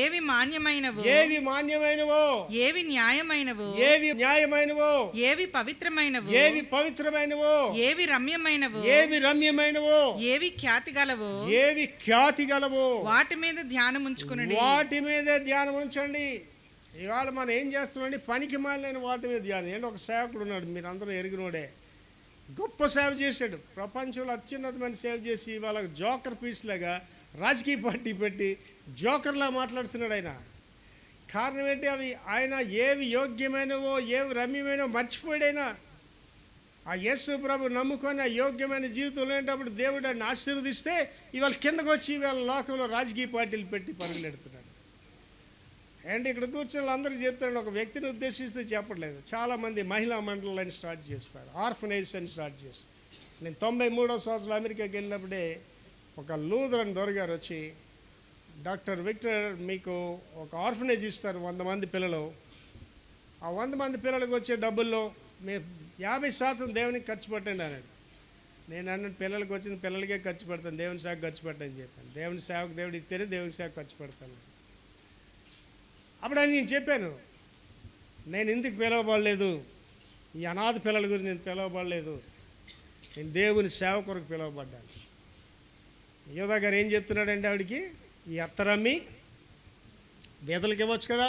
ఏవి మాన్యమైనవో, ఏవి మాన్యమైనవో, ఏవి న్యాయమైనవో, ఏవి న్యాయమైనవో, ఏవి పవిత్రమైనవో, ఏవి పవిత్రమైనవో, ఏవి రమ్యమైనవో, ఏవి రమ్యమైనవో, ఏవి ఖ్యాతి గలవో, ఏవి ఖ్యాతి గలవో, వాటి మీద ధ్యానం ఉంచుకునండి. వాటి మీదే ధ్యానం ఉంచండి. ఇవాళ మనం ఏం చేస్తున్నామండి, పనికి మాలిన వాటి మీద ధ్యానం. ఏంటి, ఒక సేవకుడు ఉన్నాడు, మీరు అందరూ ఎరిగినోడే, గొప్ప సేవ చేశాడు, ప్రపంచంలో అత్యున్నతమైన సేవ చేసి ఇవాళ జోకర్ పీస్ లాగా రాజకీయ పార్టీ పెట్టి జోకర్లా మాట్లాడుతున్నాడు ఆయన. కారణం ఏంటి? అవి ఆయన ఏవి యోగ్యమైనవో ఏవి రమ్యమైనవో మర్చిపోయాడైనా. ఆ యేసు ప్రభు నమ్ముకొని ఆ యోగ్యమైన జీవితం లేనప్పుడు దేవుడు ఆయన ఆశీర్వదిస్తే ఇవాళ కిందకు వచ్చి ఇవాళ లోకంలో రాజకీయ పార్టీలు పెట్టి పరుగులెడుతున్నాడు. అండ్ ఇక్కడ కూర్చొని అందరూ చెప్తాడు, ఒక వ్యక్తిని ఉద్దేశిస్తూ చెప్పట్లేదు. చాలామంది మహిళా మండలాన్ని స్టార్ట్ చేస్తారు, ఆర్ఫనైజ్ అని స్టార్ట్ చేస్తారు. నేను 93వ సంవత్సరం అమెరికాకి వెళ్ళినప్పుడే ఒక లూథరన్ దొరగారు వచ్చి, డాక్టర్ విక్టర్ మీకు ఒక ఆర్ఫనైజ్ ఇస్తారు 100 మంది పిల్లలు, ఆ 100 మంది పిల్లలకు వచ్చే డబ్బుల్లో మీరు 50% దేవునికి ఖర్చు పెట్టండి అన్నాడు. నేను అన్న పిల్లలకి వచ్చింది పిల్లలకే ఖర్చు పెడతాను, దేవుని సేవకు ఖర్చు పెట్టని చెప్పాను. దేవుని సేవకు దేవుడు ఇస్తేనే దేవుని సేవకు ఖర్చు పెడతాను. అప్పుడు అని నేను చెప్పాను, నేను ఎందుకు పిలవబడలేదు, ఈ అనాథ పిల్లల గురించి నేను పిలవబడలేదు, నేను దేవుని సేవ కొరకు పిలవబడ్డాను. యోధా గారు ఏం చెప్తున్నాడంటే ఆవిడికి, ఈ అత్తరమ్మి బీదలకి ఇవ్వచ్చు కదా,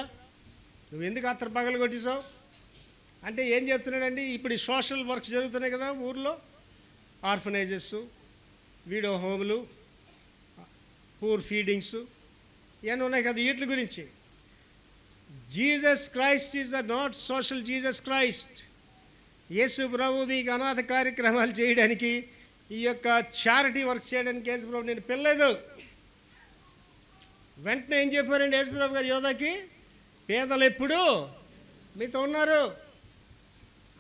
నువ్వు ఎందుకు అత్తర పగలు కొట్టేసావు అంటే ఏం చెప్తున్నాడండి, ఇప్పుడు ఈ సోషల్ వర్క్స్ జరుగుతున్నాయి కదా ఊర్లో, ఆర్ఫనైజెస్, వీడో హోములు, పూర్ ఫీడింగ్స్, ఇవన్నీ ఉన్నాయి కదా వీటి గురించి. Jesus Christ is the not social Jesus Christ. యేసు ప్రభు మీకు అనాథ కార్యక్రమాలు చేయడానికి, ఈ యొక్క చారిటీ వర్క్ చేయడానికి యేసు ప్రభు నేను పిల్లలేదు. వెంటనే ఏం చెప్పారండి యేసు ప్రభు గారు యోధాకి? పేదలు ఎప్పుడు మీతో ఉన్నారు.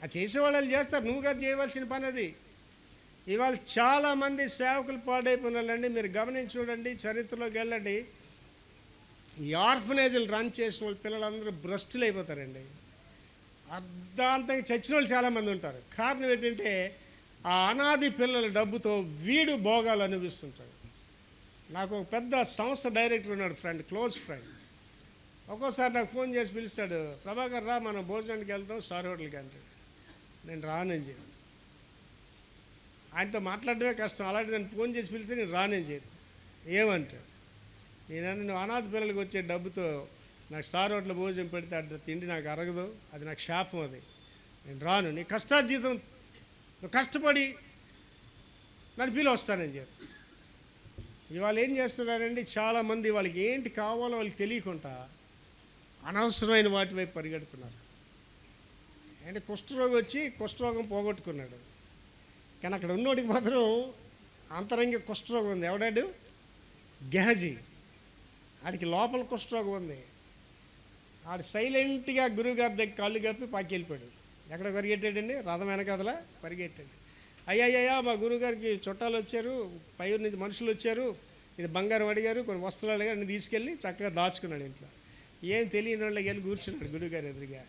ఆ చేసేవాళ్ళు చేస్తారు, నువ్వు గారు చేయవలసిన పని అది. ఇవాళ చాలామంది సేవకులు పాడైపోయినారండి. మీరు గమనించి చూడండి, చరిత్రలోకి వెళ్ళండి. ఈ ఆర్ఫనేజ్లు రన్ చేసిన వాళ్ళు పిల్లలందరూ భ్రష్టులు అయిపోతారండి. అర్ధాంతంగా చచ్చిన వాళ్ళు చాలామంది ఉంటారు. కారణం ఏంటంటే ఆ అనాది పిల్లల డబ్బుతో వీడు భోగాలు అనిపిస్తుంటాడు. నాకు ఒక పెద్ద సంస్థ డైరెక్టర్ ఉన్నాడు, ఫ్రెండ్, క్లోజ్ ఫ్రెండ్. ఒక్కోసారి నాకు ఫోన్ చేసి పిలుస్తాడు, ప్రభాకర్ రా మనం భోజనానికి వెళ్తాం స్టార్ హోటల్కి అంటాడు. నేను రానని చెప్పి, ఆయనతో మాట్లాడడమే కష్టం, అలాంటి నేను ఫోన్ చేసి పిలిస్తే నేను రానని చెప్పి. ఏమంటాడు? నేనన్నా నువ్వు అనాథ పిల్లలకి వచ్చే డబ్బుతో నాకు స్టార్ హోటల్ భోజనం పెడితే అడ్డ తిండి నాకు అరగదు, అది నాకు శాపం, అది నేను రాను. నీ కష్టార్జితం నువ్వు కష్టపడి నన్ను పిలు వస్తానని చెప్పి. ఇవాళ ఏం చేస్తున్నారండి చాలామంది, వాళ్ళకి ఏంటి కావాలో వాళ్ళకి తెలియకుండా అనవసరమైన వాటి వైపు పరిగెడుతున్నారు. అంటే కుష్ఠరోగం వచ్చి కుష్ఠరోగం పోగొట్టుకున్నాడు, కానీ అక్కడ ఉన్నోడికి మాత్రం అంతరంగ కుష్ఠరోగం ఉంది. ఎవడాడు? గెహజీ. ఆడికి లోపల కుష్ఠరోగం ఉంది. ఆడు సైలెంట్గా గురువుగారి దగ్గర కాళ్ళు కప్పి పాకి వెళ్ళిపోయాడు. ఎక్కడ పరిగెట్టాడండి? రథం వెనకదలా పరిగెట్టాడు. అయ్యా మా గురువుగారికి చుట్టాలు వచ్చారు, పైరు నుంచి మనుషులు వచ్చారు, ఇది బంగారం అడిగారు, కొన్ని వస్తువులు అడిగారు, అన్ని తీసుకెళ్ళి చక్కగా దాచుకున్నాడు ఇంట్లో. ఏం తెలియని వాళ్ళకి వెళ్ళి కూర్చున్నాడు గురువుగారు ఎదురుగా.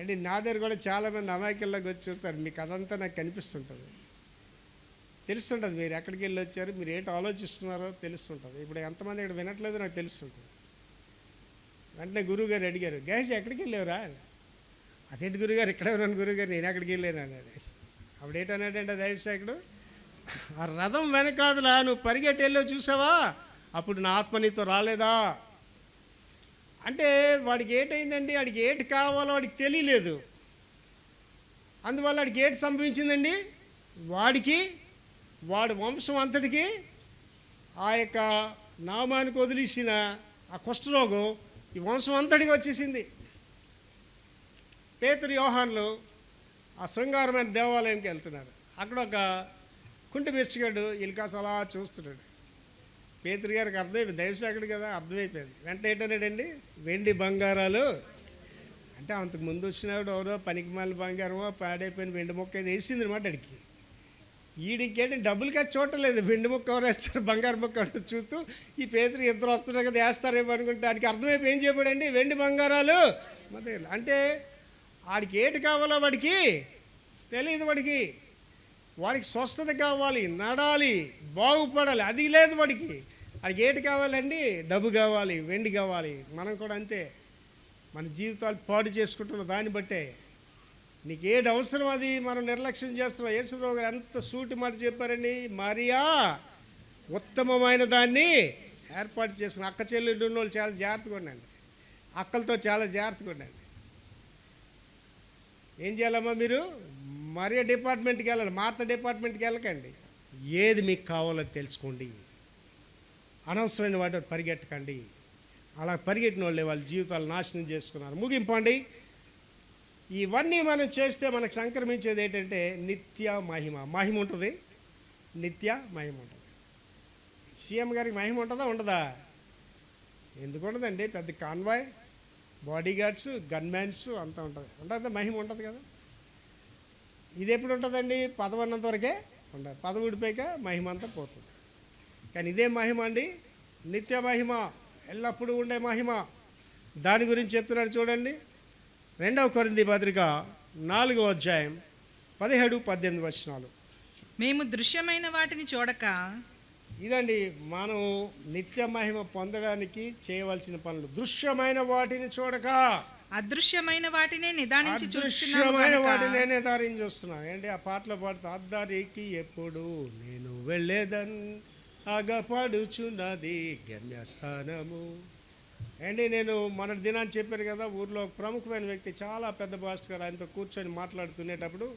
అండి నా దగ్గర కూడా చాలామంది అమాయకుల్లోకి వచ్చి చూస్తారు. మీకు అదంతా నాకు కనిపిస్తుంటుంది, తెలుస్తుంటుంది. మీరు ఎక్కడికి వెళ్ళి వచ్చారు, మీరు ఏంటి ఆలోచిస్తున్నారో తెలుస్తుంటుంది. ఇప్పుడు ఎంతమంది ఇక్కడ వినట్లేదో నాకు తెలుస్తుంటుంది. వెంటనే గురువుగారు అడిగారు, గేష్ ఎక్కడికి వెళ్ళేవరా? అదేంటి గురుగారు ఇక్కడే ఉన్నాను గురుగారు, నేను ఎక్కడికి వెళ్ళాను అన్నాడు. అప్పుడేటన్నాడంటే దైవసేకుడు, ఆ రథం వెనకాదులా నువ్వు పరిగెట్టి వెళ్ళో చూసావా, అప్పుడు నా ఆత్మ నీతో రాలేదా? అంటే వాడికి ఏటైందండి, వాడికి ఏటి కావాలో వాడికి తెలియలేదు. అందువల్ల వాడికి ఏటి సంభవించిందండి, వాడి వంశం అంతటికి ఆ యొక్క నామానికి వదిలేసిన ఆ కుష్ఠరోగం ఈ వంశం అంతటికి వచ్చేసింది. పేతురు యోహాన్లు ఆ శృంగారమైన దేవాలయంకి వెళ్తున్నారు. అక్కడ ఒక కుంటి బెచ్చగాడు ఇల్కాస అలా చూస్తున్నాడు. పేతురు గారికి అర్థమైపోయింది, దైవసేకుడు కదా, అర్థమైపోయింది. వెంటనే ఏంటన్నాడండి, వెండి బంగారాలు అంటే అంతకు ముందు వచ్చినాడు ఎవరో పనికిమాల బంగారమో పాడైపోయిన వెండి మొక్క ఏది వేసింది అనమాట. అడిగి ఈడికేంటి డబ్బులు ఖర్చు చూడలేదు, వెండి మొక్క ఎవరు వేస్తారు బంగారు మొక్క చూస్తూ ఈ పేతురు ఇద్దరు వస్తున్నారు కదా వేస్తారేమో అనుకుంటే దానికి అర్థమైపోయి ఏం చెప్పాడండి, వెండి బంగారాలు మరి. అంటే వాడికి ఏటి కావాలో వాడికి తెలియదు. వాడికి స్వస్థత కావాలి, నడాలి, బాగుపడాలి, అది లేదు వాడికి ఏటి కావాలండి, డబ్బు కావాలి, వెండి కావాలి. మనం కూడా అంతే, మన జీవితాలు పాడు చేసుకుంటున్న దాన్ని బట్టే నీకు ఏది అవసరం అది మనం నిర్లక్ష్యం చేస్తున్నాం. యేసుప్రభు గారు ఎంత సూటి మాట చెప్పారండి, మరియా ఉత్తమమైన దాన్ని ఏర్పాటు చేసుకుని. అక్క చెల్లెళ్ళు ఉన్న వాళ్ళు చాలా జాగ్రత్తగా ఉండండి, అక్కలతో చాలా జాగ్రత్తగా ఉండండి. ఏం చేయాలమ్మా, మీరు మరియా డిపార్ట్మెంట్కి వెళ్ళాలి, మార్త డిపార్ట్మెంట్కి వెళ్ళకండి. ఏది మీకు కావాలో తెలుసుకోండి, అనవసరమైన వాటి పరిగెట్టకండి. అలా పరిగెట్టిన వాళ్ళే వాళ్ళ జీవితాలు నాశనం చేసుకున్నారు. ముగింపండి, ఇవన్నీ మనం చేస్తే మనకు సంక్రమించేది ఏంటంటే నిత్య మహిమ ఉంటుంది. నిత్య మహిమ ఉంటుంది. సీఎం గారికి మహిమ ఉంటుందా ఉండదా? ఎందుకు ఉండదండి, పెద్ద కాన్వాయ్, బాడీ గార్డ్స్, గన్మ్యాన్స్ అంతా ఉంటుంది. అంటే మహిమ ఉంటుంది కదా. ఇది ఎప్పుడు ఉంటుందండి, పదవి ఉన్నంత వరకే ఉండదు, పదవి ఊడిపోయాక మహిమ అంతా పోతుంది. కానీ ఇదే మహిమ అండి, నిత్య మహిమ, ఎల్లప్పుడూ ఉండే మహిమ. దాని గురించి చెప్తున్నాడు చూడండి, 2వ కొరింథీ పత్రిక 4వ అధ్యాయం 17-18 వచనాలు. మేము దృశ్యమైన వాటిని చూడక, ఇదండి మనం నిత్య మహిమ పొందడానికి చేయవలసిన పనులు. దృశ్యమైన వాటిని చూడక అదృశ్యమైన వాటినే నిదానించి అదృశ్యమైన వాటినే నిదారించి చూస్తున్నాం. ఏంటి ఆ పాటలో పాడుతూ, అద్దరికి ఎప్పుడు నేను వెళ్ళేదన్ అగపడుచున్నది గమ్యస్థానము. ఏంటి నేను మన దినాన్ని చెప్పాను కదా, ఊర్లో ప్రముఖమైన వ్యక్తి, చాలా పెద్ద పాస్టర్ గారు, ఆయనతో కూర్చొని మాట్లాడుతునేటప్పుడు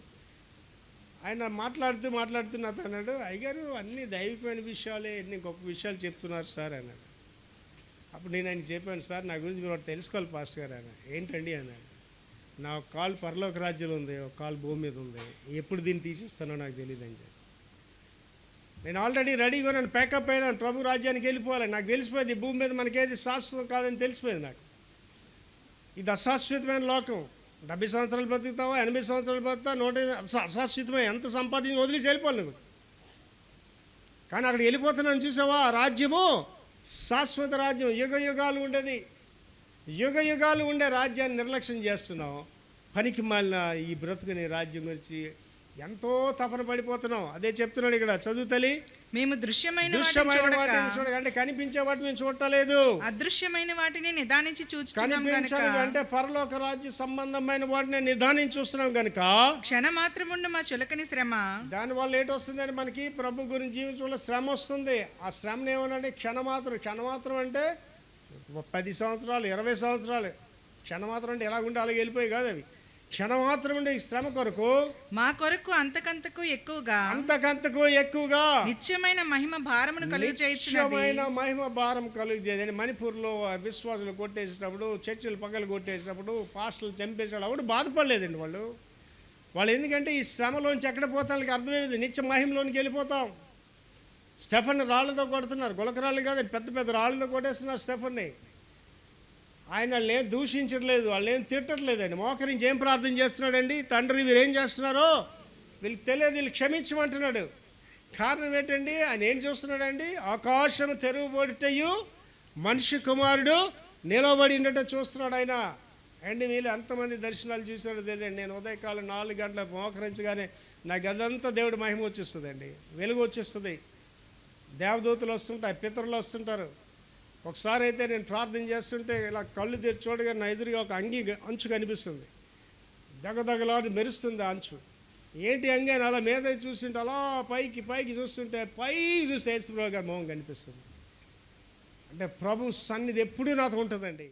ఆయన మాట్లాడుతున్న అన్నాడు, అయ్యగారు అన్ని దైవికమైన విషయాలే, ఎన్ని గొప్ప విషయాలు చెప్తున్నారు సార్ అన్నాడు. అప్పుడు నేను ఆయనకి చెప్పాను, సార్ నా గురించి మీరు ఒకటి తెలుసుకోవాలి పాస్టర్ గారు ఆయన. ఏంటండి అన్నాడు. నా ఒక కాలు పరలోక రాజ్యంలో ఉంది, ఒక కాలు భూమి మీద ఉంది, ఎప్పుడు దీన్ని తీసిస్తానో నాకు తెలియదు అని చెప్పి. నేను ఆల్రెడీ రెడీగా నన్ను ప్యాకప్ అయినాను, ప్రభు రాజ్యానికి వెళ్ళిపోవాలి. నాకు తెలిసిపోయింది ఈ భూమి మీద మనకేది శాశ్వతం కాదని తెలిసిపోయింది నాకు. ఇది అశాశ్వతమైన లోకం. 70 సంవత్సరాలు బతుకుతావా, 80 సంవత్సరాలు బతుకుతావా, 100 అశాశ్వతమే. ఎంత సంపాదించి వదిలేసి వెళ్ళిపోవాలి నువ్వు. కానీ అక్కడ వెళ్ళిపోతున్నాను చూసావా, ఆ రాజ్యము శాశ్వత రాజ్యం, యుగ యుగాలు ఉండేది. యుగ యుగాలు ఉండే రాజ్యాన్ని నిర్లక్ష్యం చేస్తున్నాం. పనికి మాలిన ఈ బ్రతుకుని రాజ్యం గురించి ఎంతో తపన పడిపోతున్నాం. అదే చెప్తున్నాడు ఇక్కడ, చదువు తల్లి. మేము దృశ్యమైన వాటిని చూడక, అంటే కనిపించే వాటిని మేము చూడలేదు, అదృశ్యమైన వాటిని నిదానించి చూస్తున్నాం కనిపించాలి అంటే పరలోక రాజ్య సంబంధమైన వాటిని నిదానించి చూస్తున్నాం కనుక క్షణ మాత్రముండు మా చులకని శ్రమ. దానివల్ల ఏంటి వస్తుందంటే మనకి ప్రభు గురించి జీవించడంలో శ్రమ వస్తుంది. ఆ శ్రమను ఏమనంటే క్షణమాత్రం అంటే 10 సంవత్సరాలు 20 సంవత్సరాలు. క్షణమాత్రం అంటే ఎలాగుంటే అలాగే వెళ్ళిపోయి కాదు, అవి క్షణమాత్రం ఉండే శ్రమ కొరకు మా కొరకు అంతకంతకు ఎక్కువగా నిత్యమైన మహిమ భారమును మహిమ భారం కలుగజేయని. మణిపూర్లో విశ్వాసులు కొట్టేసేటప్పుడు, చర్చిలు పగలు కొట్టేసేటప్పుడు, పాస్టర్లు చంపేసేటప్పుడు అప్పుడు బాధపడలేదండి వాళ్ళు. ఎందుకంటే ఈ శ్రమలోంచి ఎక్కడ పోతానికి అర్థమైంది, నిత్య మహిమలోనికి వెళ్ళిపోతాం. స్టెఫన్ రాళ్ళతో కొడుతున్నారు, గులకరాళ్ళు కాదు, పెద్ద పెద్ద రాళ్ళతో కొట్టేస్తున్నారు స్టెఫన్ని. ఆయన వాళ్ళు ఏం దూషించట్లేదు, వాళ్ళు ఏం తిట్టట్లేదండి. మోకరించి ఏం ప్రార్థన చేస్తున్నాడండి, తండ్రి వీరు ఏం చేస్తున్నారో వీళ్ళకి తెలియదు, వీళ్ళు క్షమించమంటున్నాడు. కారణం ఏంటండి, ఆయన ఏం చూస్తున్నాడండి, ఆకాశం తెరువబడుటయు మనిషి కుమారుడు నిలబడి ఉండట చూస్తున్నాడు ఆయన. అండి వీళ్ళు ఎంతమంది దర్శనాలు చూసారో తెలియదండి. నేను ఉదయకాలం 4 గంటల మోకరించగానే నాకు అదంతా దేవుడి మహిమ వచ్చేస్తుందండి, వెలుగు వచ్చేస్తుంది. దేవదూతలు వస్తుంటాయి, పితరులు వస్తుంటారు. ఒకసారి అయితే నేను ప్రార్థన చేస్తుంటే ఇలా కళ్ళు తెరిచి చూడగా నా ఎదురుగా ఒక అంచు కనిపిస్తుంది, దగదగలాడి మెరుస్తుంది ఆ అంచు. ఏంటి అంగి అని అలా మీద చూస్తుంటే అలా పైకి చూస్తుంటే పైకి చూసి యేసుప్రభు గారి మొహం కనిపిస్తుంది. అంటే ప్రభు సన్నిధి ఎప్పుడూ నాతో ఉంటుందండి.